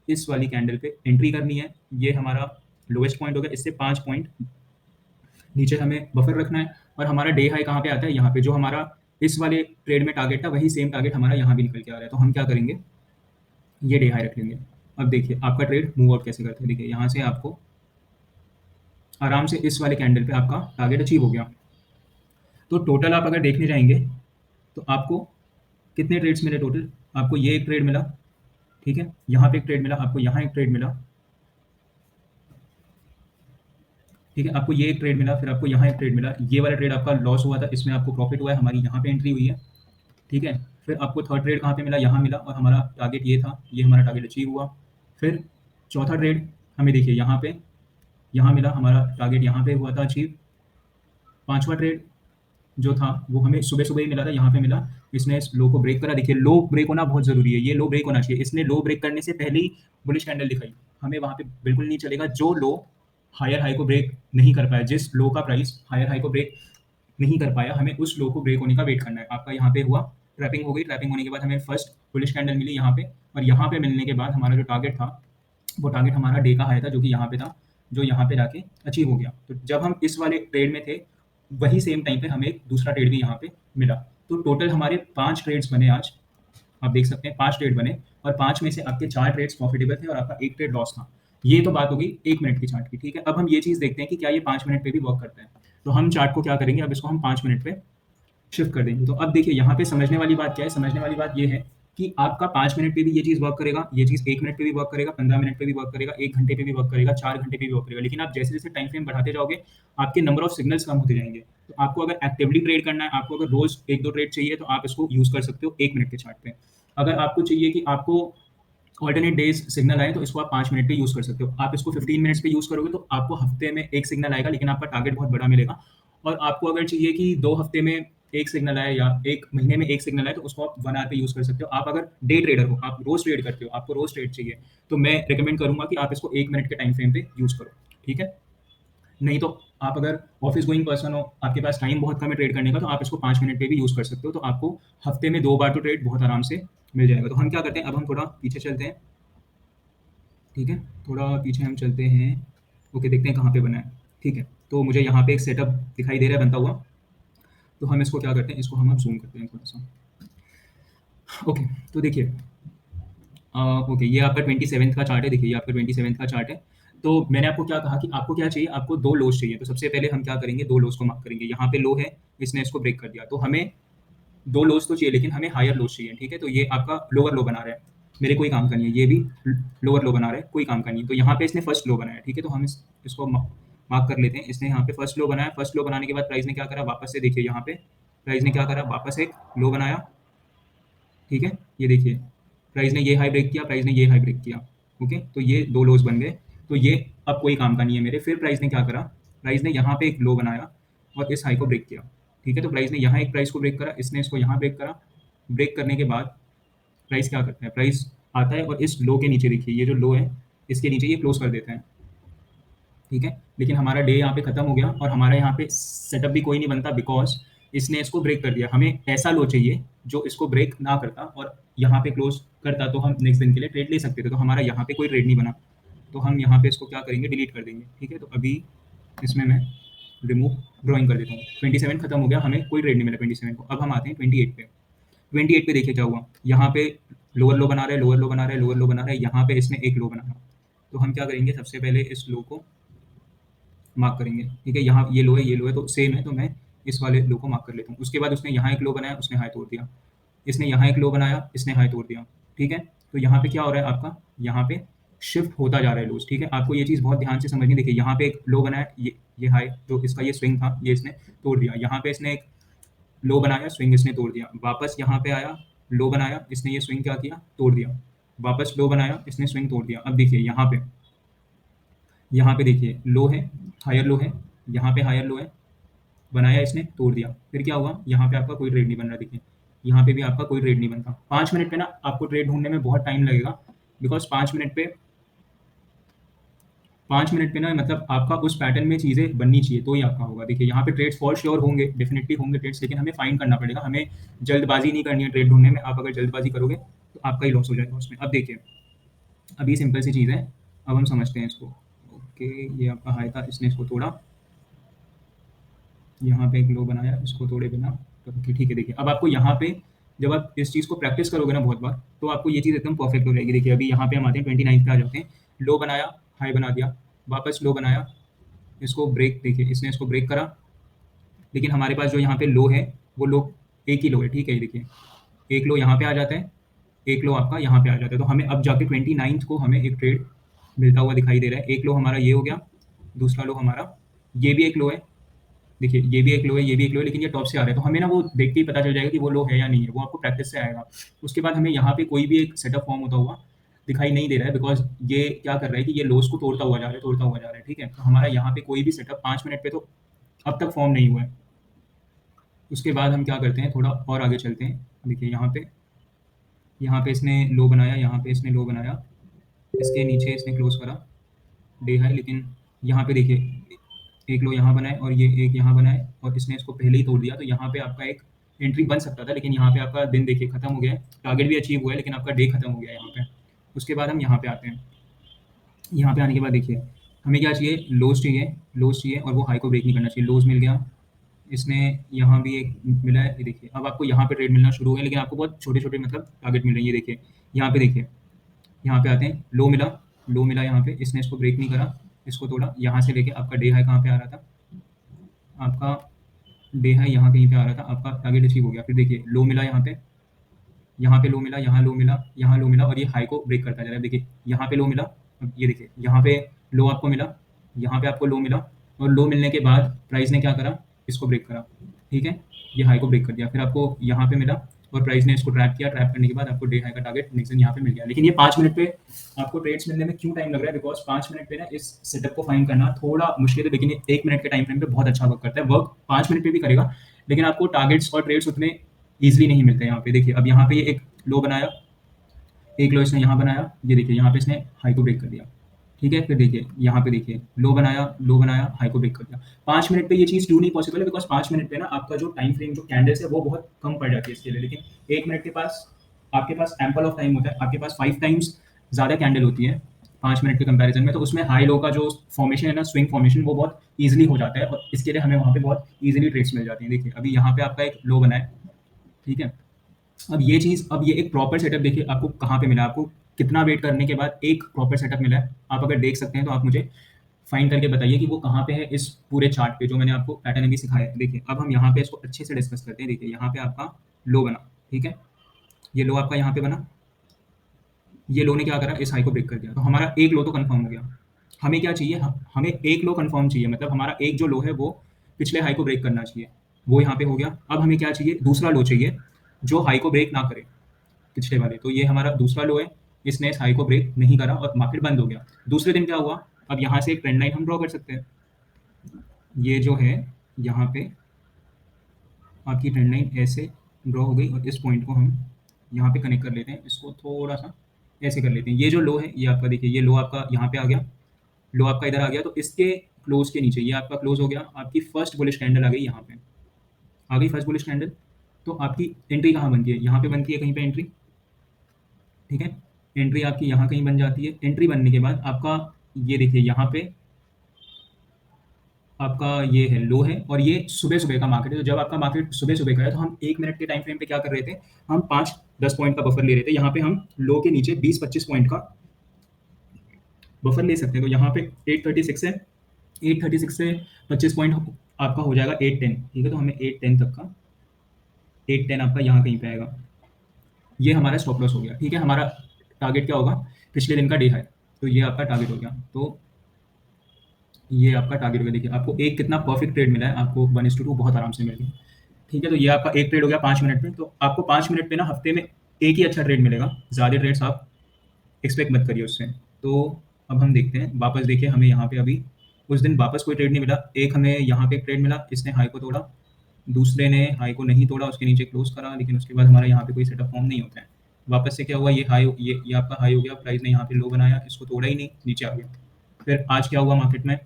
इस वाली कैंडल पे एंट्री करनी है। ये हमारा लोएस्ट पॉइंट हो गया, इससे 5 पॉइंट नीचे हमें बफर रखना है। और हमारा डे हाई कहाँ पे आता है, यहाँ पे। जो हमारा इस वाले ट्रेड में टारगेट था, वही सेम टारगेट हमारा यहाँ भी निकल के आ रहा है। तो हम क्या करेंगे, ये डे हाई रख लेंगे। अब देखिए आपका ट्रेड मूव आउट कैसे करते हैं, देखिए यहाँ से आपको आराम से इस वाले कैंडल पे आपका टारगेट अचीव हो गया। तो टोटल आप अगर देखने जाएंगे तो आपको कितने ट्रेड्स मिले टोटल, आपको ये एक ट्रेड मिला, ठीक है, यहाँ पे एक ट्रेड मिला, आपको यहाँ एक ट्रेड मिला, ठीक है, आपको ये एक ट्रेड मिला, फिर आपको यहाँ एक ट्रेड मिला। ये वाला ट्रेड आपका लॉस हुआ था, इसमें आपको प्रॉफिट हुआ है, हमारी यहाँ पे एंट्री हुई है, ठीक है। फिर आपको थर्ड ट्रेड कहाँ पे मिला, यहाँ मिला, और हमारा टारगेट ये था, ये हमारा टारगेट अचीव हुआ। फिर चौथा ट्रेड हमें देखिए यहाँ पे, यहाँ मिला, हमारा टारगेट यहाँ पे हुआ था अचीव। पांचवा ट्रेड जो था वो हमें सुबह सुबह ही मिला था, यहाँ पे मिला, इसने इस लो को ब्रेक करा। देखिए लो ब्रेक होना बहुत ज़रूरी है, ये लो ब्रेक होना चाहिए। इसने लो ब्रेक करने से पहले ही बुलिश कैंडल दिखाई, हमें वहाँ पे बिल्कुल नहीं चलेगा। जो लो हायर हाई को ब्रेक नहीं कर पाया, जिस लो का प्राइस हायर हाई को ब्रेक नहीं कर पाया, हमें उस लो को ब्रेक होने का वेट करना है। आपका यहाँ पे हुआ, ट्रैपिंग हो गई, ट्रैपिंग होने के बाद हमें फर्स्ट बुलिश कैंडल मिली यहाँ पे, और यहाँ पे मिलने के बाद हमारा जो टारगेट था, वो टारगेट हमारा डे का हाई था, जो कि यहाँ पे था, जो यहाँ पे जाके अचीव हो गया। तो जब हम इस वाले ट्रेड में थे, वही सेम टाइम पे हमें एक दूसरा ट्रेड भी यहाँ पे मिला। तो टोटल हमारे 5 ट्रेड्स बने आज, आप देख सकते हैं 5 ट्रेड बने, और 5 में से आपके 4 ट्रेड्स प्रॉफिटेबल थे और आपका एक ट्रेड लॉस था। ये तो बात हो गई 1 मिनट की चार्ट की, ठीक है। अब हम ये चीज़ देखते हैं कि क्या ये 5 मिनट पे भी वर्क करता है। तो हम चार्ट को क्या करेंगे, अब इसको हम 5 मिनट पे शिफ्ट कर देंगे। तो अब देखिए यहाँ पे समझने वाली बात क्या है, समझने वाली बात ये है कि आपका 5 मिनट पे भी ये चीज़ वर्क करेगा, ये चीज़ 1 मिनट पे भी वर्क करेगा, 15 मिनट पे भी वर्क करेगा, 1 घंटे पे भी वर्क करेगा, 4 घंटे पे भी वर्क करेगा। लेकिन आप जैसे-जैसे टाइम फ्रेम बढ़ाते जाओगे, आपके नंबर ऑफ सिग्नल्स कम होते जाएँगे। तो आपको अगर एक्टिवली ट्रेड करना है, आपको अगर रोज़ 1-2 ट्रेड चाहिए, तो आप इसको यूज़ कर सकते हो 1 मिनट के चार्ट पे। अगर आपको चाहिए कि आपको अल्टरनेट डेज़ सिग्नल आए, तो इसको आप 5 मिनट पे यूज़ कर सकते हो। आप इसको 15 मिनट्स पे यूज़ करोगे, तो आपको हफ्ते में 1 सिग्नल आएगा, लेकिन आपका टारगेट बहुत बड़ा मिलेगा। और आपको अगर चाहिए कि 2 हफ्ते में 1 सिग्नल आए या 1 महीने में 1 सिग्नल आए, तो उसको आप 1 आवर पे यूज़ कर सकते हो। आप अगर डे ट्रेडर हो, आप रोज़ ट्रेड करते हो, आपको रोज़ ट्रेड चाहिए, तो मैं रिकमेंड करूँगा कि आप इसको 1 मिनट के टाइम फ्रेम पे यूज़ करो, ठीक है? नहीं तो आप अगर ऑफिस गोइंग पर्सन हो, आपके पास टाइम बहुत कम है ट्रेड करने का, तो आप इसको 5 मिनट पे भी यूज़ कर सकते हो। तो आपको हफ्ते में 2 बार तो ट्रेड बहुत आराम से मिल जाएगा। तो हम क्या करते हैं, अब हम थोड़ा पीछे चलते हैं, ठीक है? थोड़ा पीछे हम चलते हैं, ओके, देखते हैं कहाँ पे बना है, ठीक है? तो मुझे यहाँ पे एक सेटअप दिखाई दे रहा है बनता हुआ, तो हम इसको क्या करते हैं, इसको हम अब ज़ूम करते हैं थोड़ा-सा। ओके, तो देखिए ओके, ये आपका 27th का चार्ट है, देखिए ये आपका 27th का चार्ट है। तो मैंने आपको क्या कहा कि आपको क्या चाहिए, आपको 2 लोज़ चाहिए। तो सबसे पहले हम क्या करेंगे, 2 लोज़ को मार्क करेंगे। यहाँ पे लो है, इसने इसको ब्रेक कर दिया। तो हमें 2 लोज़ तो चाहिए, लेकिन हमें हायर लोज़ चाहिए, ठीक है? तो ये आपका लोअर लो बना रहा है, मेरे कोई काम का नहीं है। ये भी लोअर लो बना रहा है, कोई काम का नहीं है। तो यहाँ पे इसने फर्स्ट लो बनाया, ठीक है? तो हम इसको मार्क कर लेते हैं। इसने यहाँ पे फर्स्ट लो बनाया। फर्स्ट लो बनाने के बाद प्राइस ने क्या करा, वापस से देखिए यहाँ पे प्राइस ने क्या करा, वापस एक लो बनाया, ठीक है? ये देखिए, प्राइस ने ये हाई ब्रेक किया, प्राइस ने ये हाई ब्रेक किया, ओके? तो ये 2 लोज़ बन गए। तो ये अब कोई काम का नहीं है मेरे। फिर प्राइस ने क्या करा, प्राइस ने यहाँ पे एक लो बनाया और इस हाई को ब्रेक किया, ठीक है? तो प्राइस ने यहाँ एक प्राइस को ब्रेक करा, इसने इसको यहाँ ब्रेक करा। ब्रेक करने के बाद प्राइस क्या करता है, प्राइस आता है और इस लो के नीचे देखिए, ये जो लो है, इसके नीचे ये क्लोज़ कर देता है, ठीक है? लेकिन हमारा डे यहाँ पे खत्म हो गया और हमारा यहाँ पे सेटअप भी कोई नहीं बनता, बिकॉज़ इसने इसको ब्रेक कर दिया। हमें ऐसा लो चाहिए जो इसको ब्रेक ना करता और यहाँ पे क्लोज़ करता, तो हम नेक्स्ट दिन के लिए ट्रेड ले सकते थे। तो हमारा यहाँ पे कोई ट्रेड नहीं बना। तो हम यहाँ पे इसको क्या करेंगे, डिलीट कर देंगे, ठीक है? तो अभी इसमें मैं रिमूव ड्राइंग कर देता हूँ। 27 खत्म हो गया, हमें कोई ट्रेड नहीं मिला 27 को। अब हम आते हैं 28 पे। 28 पे देखिए क्या हुआ, यहाँ पे लोअर लो बना रहा है, लोअर लो बना रहा है, लोअर लो बना रहा है, यहाँ पे इसने एक लो बनाया। तो हम क्या करेंगे, सबसे पहले इस लो को मार्क करेंगे, ठीक है? यहाँ ये लो है, ये लो है, तो सेम है, तो मैं इस वाले लो को मार्क कर लेता हूँ। उसके बाद उसने यहाँ एक लो बनाया, उसने हाई तोड़ दिया। इसने यहाँ एक लो बनाया, इसने हाई तोड़ दिया, ठीक है? तो यहाँ पे क्या हो रहा है आपका, यहाँ पे शिफ्ट होता जा रहा है लोज, ठीक है? आपको ये चीज़ बहुत ध्यान से समझनी। देखिए यहाँ पे एक लो बनाया, ये हाई जो इसका ये स्विंग था, ये इसने तोड़ दिया। यहाँ पे इसने एक लो बनाया, स्विंग इसने तोड़ दिया। वापस यहाँ पे आया, लो बनाया, इसने ये स्विंग क्या किया, तोड़ दिया। वापस लो बनाया, इसने स्विंग तोड़ दिया। अब देखिए यहाँ पे देखिए लो है, हायर लो है, यहाँ पे हायर लो है, बनाया इसने, तोड़ दिया। फिर क्या हुआ, यहाँ पे आपका कोई ट्रेड नहीं बन रहा, देखिए यहाँ पे भी आपका कोई ट्रेड नहीं बनता। 5 मिनट पे ना आपको ट्रेड ढूंढने में बहुत टाइम लगेगा, बिकॉज 5 मिनट पे ना मतलब आपका उस पैटर्न में चीज़ें बननी चाहिए, तो ही आपका होगा। देखिए यहाँ पे ट्रेड्स फॉर श्योर होंगे, डेफिनेटली होंगे ट्रेड्स, लेकिन हमें फाइंड करना पड़ेगा। हमें जल्दबाजी नहीं करनी है ट्रेड ढूंढने में। आप अगर जल्दबाजी करोगे तो आपका ही लॉस हो जाएगा उसमें। अब देखिए, अब ये सिंपल सी चीज़ है, अब हम समझते हैं इसको। ओके, ये आपका हाई था, इसने इसको तोड़ा, यहाँ पे एक लो बनाया, इसको तोड़े बिना। तो ठीक है, देखिए अब आपको यहाँ पे जब आप इस चीज़ को प्रैक्टिस करोगे ना बहुत बार, तो आपको ये चीज़ एकदम परफेक्ट हो जाएगी। देखिए अभी यहाँ पे हम आते हैं 29 पे आ जाते हैं। लो बनाया, हाई बना दिया, वापस लो बनाया, इसको ब्रेक, देखिए इसने इसको ब्रेक करा, लेकिन हमारे पास जो यहाँ पे लो है, वो लो एक ही लो है, ठीक है? ये देखिए एक लो यहाँ पे आ जाता है, एक लो आपका यहाँ पे आ जाता है। तो हमें अब जाके 29 को हमें एक ट्रेड मिलता हुआ दिखाई दे रहा है। एक लो हमारा ये हो गया, दूसरा लो हमारा ये भी एक लो है, देखिए ये भी एक लो है, ये भी एक लो है, लेकिन ये टॉप से आ रहा है। तो हमें ना वो देख के ही पता चल जाएगा कि वो लो है या नहीं है, वो आपको प्रैक्टिस से आएगा। उसके बाद हमें यहाँ पे कोई भी एक सेटअप फॉर्म होता हुआ दिखाई नहीं दे रहा है, बिकॉज ये क्या कर रहा है कि ये लोस को तोड़ता हुआ जा रहा है, तोड़ता हुआ जा रहा है, ठीक है? तो हमारा यहाँ पे कोई भी सेटअप 5 मिनट पे तो अब तक फॉर्म नहीं हुआ है। उसके बाद हम क्या करते हैं, थोड़ा और आगे चलते हैं। देखिए यहाँ पे इसने लो बनाया, यहाँ पे इसने लो बनाया, इसके नीचे इसने क्लोज करा डे हाई, लेकिन यहाँ पे देखिए एक लो यहाँ बनाए और ये एक यहाँ बनाए और इसने इसको पहले ही तोड़ दिया। तो यहाँ पे आपका एक एंट्री बन सकता था, लेकिन यहाँ पे आपका दिन देखिए खत्म हो गया है, टारगेट भी अचीव हुआ है, लेकिन आपका डे खत्म हो गया है यहाँ पे। उसके बाद हम यहाँ पे आते हैं। यहाँ पे आने के बाद देखिए हमें क्या चाहिए, लोज चाहिए और वो हाई को ब्रेक नहीं करना चाहिए। लोज मिल गया, इसने यहाँ भी एक मिला है, ये देखिए अब आपको यहाँ पे ट्रेड मिलना शुरू हो गया, लेकिन आपको बहुत छोटे-छोटे मतलब टारगेट मिल रहे हैं। ये देखिए यहाँ पे देखिए, यहाँ पे आते हैं, लो मिला यहाँ पे, इसने इसको ब्रेक नहीं करा, इसको तोड़ा। यहाँ से लेके आपका डे हाई कहाँ पे आ रहा था, आपका डे हाई यहाँ कहीं पे आ रहा था, आपका टारगेट अचीव हो गया। फिर देखिए लो मिला यहाँ पे लो मिला, यहाँ लो मिला, यहाँ लो मिला और ये हाई को ब्रेक करता जा रहा है। देखिए यहाँ पे लो मिला, अब ये देखिए यहाँ पे लो आपको मिला, यहाँ पे आपको लो मिला और लो मिलने के बाद प्राइस ने क्या करा, इसको ब्रेक करा, ठीक है? ये हाई को ब्रेक कर दिया। फिर आपको यहाँ पे मिला और प्राइस ने इसको ट्रैप किया, ट्रैप करने के बाद आपको डे हाई का टारगेट नेक्स्ट दिन यहाँ पे मिल गया। लेकिन ये 5 मिनट पे आपको ट्रेड्स मिलने में क्यों टाइम लग रहा है, बिकॉज 5 मिनट पे ना इस सेटअप को फाइंड करना थोड़ा मुश्किल है, लेकिन ये 1 मिनट के टाइम फ्रेम पे बहुत अच्छा वर्क करता है। वर्क 5 मिनट पे भी करेगा, लेकिन आपको टारगेट्स और ट्रेड्स उतने ईजिली नहीं मिलते यहाँ पे। देखिए अब यहाँ पे ये एक लो बनाया, एक लो इसने यहाँ बनाया, ये देखिए यहाँ पे इसने हाई को ब्रेक कर दिया, ठीक है? फिर देखिए यहाँ पे देखिए लो बनाया, हाई को ब्रेक कर दिया। 5 मिनट पे ये चीज़ क्यों नहीं पॉसिबल है, बिकॉज 5 मिनट पे ना आपका जो टाइम फ्रेम जो कैंडल्स है वो बहुत कम पड़ जाती है इसके लिए। लेकिन 1 मिनट के पास आपके पास एम्पल ऑफ टाइम होता है, आपके पास 5 टाइम्स ज़्यादा कैंडल होती है 5 मिनट के कंपैरिजन में। तो उसमें हाई लो का जो फॉर्मेशन है ना, स्विंग फॉर्मेशन, वो बहुत ईजिली हो जाता है और इसके लिए हमें वहाँ पे बहुत ईजिली ट्रेड्स मिल जाती हैं। देखिए अभी यहाँ पे आपका एक लो बना है, ठीक है? अब ये एक प्रॉपर सेटअप देखिए आपको कहाँ पे मिला, आपको कितना वेट करने के बाद एक प्रॉपर सेटअप मिला है। आप अगर देख सकते हैं तो आप मुझे फाइंड करके बताइए कि वो कहाँ पे है इस पूरे चार्ट पे जो मैंने आपको पैटर्न अभी सिखाया है। देखिए अब हम यहाँ पे इसको अच्छे से डिस्कस करते हैं। देखिए यहाँ पे आपका लो बना, ठीक है, ये लो आपका यहाँ पे बना, ये लो ने क्या करा, इस हाई को ब्रेक कर दिया, तो हमारा एक लो तो कंफर्म हो गया। हमें क्या चाहिए, हमें एक लो कंफर्म चाहिए, मतलब हमारा एक जो लो है वो पिछले हाई को ब्रेक करना चाहिए, वो यहाँ पे हो गया। अब हमें क्या चाहिए, दूसरा लो चाहिए जो हाई को ब्रेक ना करे पिछले वाले, तो ये हमारा दूसरा लो है, इसने इस हाई को ब्रेक नहीं करा और मार्केट बंद हो गया। दूसरे दिन क्या हुआ, अब यहाँ से एक ट्रेंड लाइन हम ड्रॉ कर सकते हैं। ये जो है यहाँ पे आपकी ट्रेंड लाइन ऐसे ड्रॉ हो गई और इस पॉइंट को हम यहाँ पे कनेक्ट कर लेते हैं, इसको थोड़ा सा ऐसे कर लेते हैं। ये जो लो है ये आपका, देखिए ये लो आपका यहाँ पे आ गया, लो आपका इधर आ गया, तो इसके क्लोज के नीचे ये आपका क्लोज हो गया, आपकी फर्स्ट बुलिश कैंडल आ गई, यहाँ पे आ गई फर्स्ट बुलिश कैंडल। तो आपकी एंट्री कहाँ बनती है, यहाँ पे बनती है कहीं पे एंट्री, ठीक है, एंट्री आपकी यहाँ कहीं बन जाती है। एंट्री बनने के बाद आपका ये देखिए यहाँ पे आपका ये है लो है, और ये सुबह-सुबह का मार्केट है। तो जब आपका मार्केट सुबह-सुबह का है, तो हम 1 मिनट के टाइम फ्रेम पे क्या कर रहे थे, हम 5-10 पॉइंट का बफर ले रहे थे। यहाँ पे हम लो के नीचे 20-25 पॉइंट का बफर ले सकते हैं। तो यहाँ पे 836 है, 836 से 25 पॉइंट आपका हो जाएगा 810, ठीक है। तो हमें 810 तक का, 810 आपका यहाँ कहीं पे आएगा। ये हमारा स्टॉप लॉस हो गया, ठीक है। हमारा टारगेट क्या होगा, पिछले दिन का डे हाई, तो ये आपका टारगेट हो गया। तो ये आपका टारगेट हो गया। देखिए आपको एक कितना परफेक्ट ट्रेड मिला है, आपको 1:2 बहुत आराम से मिल गया, ठीक है। तो ये आपका एक ट्रेड हो गया 5 मिनट में। तो आपको 5 मिनट में ना हफ्ते में एक ही अच्छा ट्रेड मिलेगा, ज़्यादा ट्रेड्स आप एक्सपेक्ट मत करिए उससे। तो अब हम देखते हैं वापस, देखिए हमें यहाँ पे अभी उस दिन वापस कोई ट्रेड नहीं मिला। एक हमें यहाँ पे एक ट्रेड मिला, इसने हाई को तोड़ा, दूसरे ने हाई को नहीं तोड़ा, उसके नीचे क्लोज करा, लेकिन उसके बाद हमारा यहाँ पे कोई सेटअप फॉर्म नहीं होता है। वापस से क्या हुआ, ये हाई, ये आपका हाई हो गया, प्राइस ने यहाँ पे लो बनाया, इसको तोड़ा ही नहीं, नीचे आ गया। फिर आज क्या हुआ मार्केट में,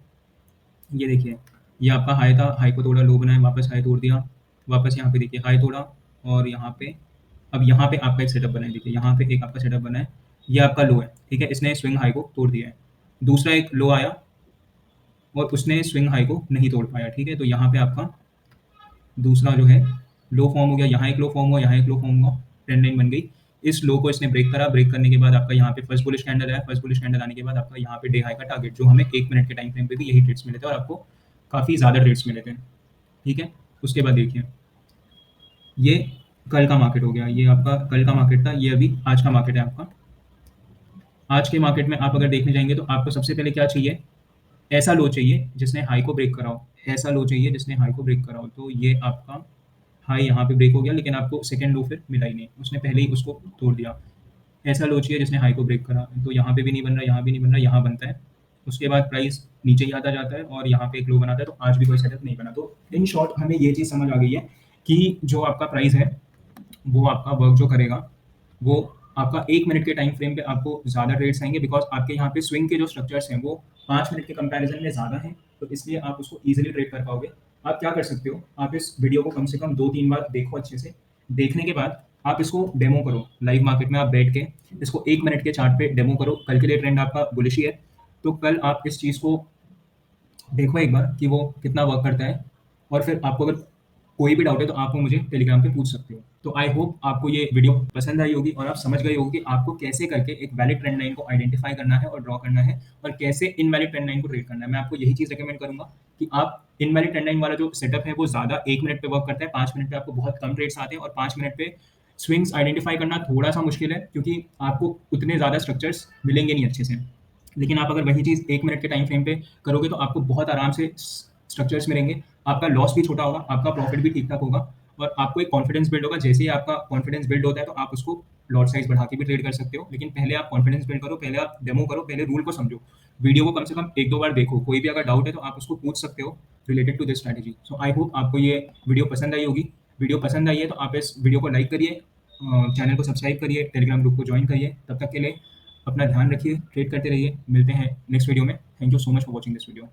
ये देखिए ये आपका हाई था, हाई को तोड़ा, लो बनाया, वापस हाई तोड़ दिया, वापस यहाँ पे देखिए हाई तोड़ा, और यहाँ पे अब यहाँ पे आपका एक सेटअप बना है। देखिए यहाँ पे एक आपका सेटअप बना है, ये आपका लो है, ठीक है, इसने स्विंग हाई को तोड़ दिया है। दूसरा एक लो आया और उसने स्विंग हाई को नहीं तोड़ पाया, ठीक है। तो यहाँ पे आपका दूसरा जो है लो फॉर्म हो गया, यहाँ एक लो फॉर्म हुआ, यहाँ एक लो फॉर्म हुआ, ट्रेंड लाइन बन गई। इस लो को इसने ब्रेक करा, ब्रेक करने के बाद आपका यहाँ पे फर्स्ट बुलिश कैंडल आया, फर्स्ट बुलिश कैंडल आने के बाद आपका यहाँ पे डे हाई का टारगेट, जो हमें 1 मिनट के टाइम फ्रेम पे भी यही ट्रेड्स मिले थे, और आपको काफ़ी ज़्यादा ट्रेड्स मिले थे, ठीक है। उसके बाद देखिए ये कल का मार्केट हो गया, ये आपका कल का मार्केट था, ये अभी आज का मार्केट है आपका। आज के मार्केट में आप अगर देखने जाएंगे तो आपको सबसे पहले क्या चाहिए, ऐसा लो चाहिए जिसने हाई को ब्रेक कराओ, ऐसा लो चाहिए जिसने हाई को ब्रेक कराओ। तो ये आपका हाई यहाँ पे ब्रेक हो गया, लेकिन आपको सेकंड लो फिर मिला ही नहीं, उसने पहले ही उसको तोड़ दिया। ऐसा लो चाहिए जिसने हाई को ब्रेक करा, तो यहाँ पे भी नहीं बन रहा, यहाँ भी नहीं बन रहा, यहाँ बनता है, उसके बाद प्राइस नीचे ही आता जाता है और यहाँ पे एक लो बनाता है। तो आज भी कोई सेटअप नहीं बना। तो इन शॉर्ट हमें ये चीज़ समझ आ गई है कि जो आपका प्राइस है वो आपका वर्क जो करेगा वो आपका 1 मिनट के टाइम फ्रेम पे आपको ज़्यादा ट्रेड्स आएँगे, बिकॉज़ आपके यहाँ पे स्विंग के जो स्ट्रक्चर्स हैं वो 5 मिनट के कंपैरिज़न में ज़्यादा हैं, तो इसलिए आप उसको ईज़िली ट्रेड कर पाओगे। आप क्या कर सकते हो, आप इस वीडियो को कम से कम 2-3 बार देखो अच्छे से। देखने के बाद आप इसको डेमो करो, लाइव मार्केट में आप बैठ के इसको 1 मिनट के चार्ट पे डेमो करो। कल के लिए ट्रेंड आपका बुलिश ही है, तो कल आप इस चीज़ को देखो एक बार कि वो कितना वर्क करता है, और फिर आपको अगर कोई भी डाउट है तो आप वो मुझे टेलीग्राम पे पूछ सकते हो। तो आई होप आपको ये वीडियो पसंद आई होगी और आप समझ गए होगे कि आपको कैसे करके एक वैलिड ट्रेंड लाइन को आइडेंटिफाई करना है और ड्रॉ करना है, और कैसे इनवैलिड ट्रेंड लाइन को ट्रेड करना है। मैं आपको यही चीज़ रिकमेंड करूंगा कि आप इनवैलिड ट्रेंड लाइन वाला जो सेटअप है वो ज़्यादा 1 मिनट पे वर्क करता है, 5 मिनट पे आपको बहुत कम ट्रेड्स आते हैं, और 5 मिनट पे स्विंग्स आइडेंटिफाई करना थोड़ा सा मुश्किल है, क्योंकि आपको उतने ज़्यादा स्ट्रक्चर्स मिलेंगे नहीं अच्छे से। लेकिन आप अगर वही चीज़ 1 मिनट के टाइम फ्रेम पे करोगे तो आपको बहुत आराम से स्ट्रक्चर्स मिलेंगे, आपका लॉस भी छोटा होगा, आपका प्रॉफिट भी ठीक-ठाक होगा, और आपको एक कॉन्फिडेंस बिल्ड होगा। जैसे ही आपका कॉन्फिडेंस बिल्ड होता है तो आप उसको लॉट साइज़ बढ़ा के भी ट्रेड कर सकते हो। लेकिन पहले आप कॉन्फिडेंस बिल्ड करो, पहले आप डेमो करो, पहले रूल को समझो। वीडियो को कम से कम 1-2 बार देखो, कोई भी अगर डाउट है तो आप उसको पूछ सकते हो related to this strategy. So I hope आपको ये वीडियो पसंद आई होगी। वीडियो पसंद आई है तो आप इस वीडियो को लाइक करिए, चैनल को सब्सक्राइब करिए, टेलीग्राम ग्रुप को जॉइन करिए। तब तक के लिए अपना ध्यान रखिए, ट्रेड करते रहिए। मिलते हैं नेक्स्ट वीडियो में। Thank you so much for watching this video.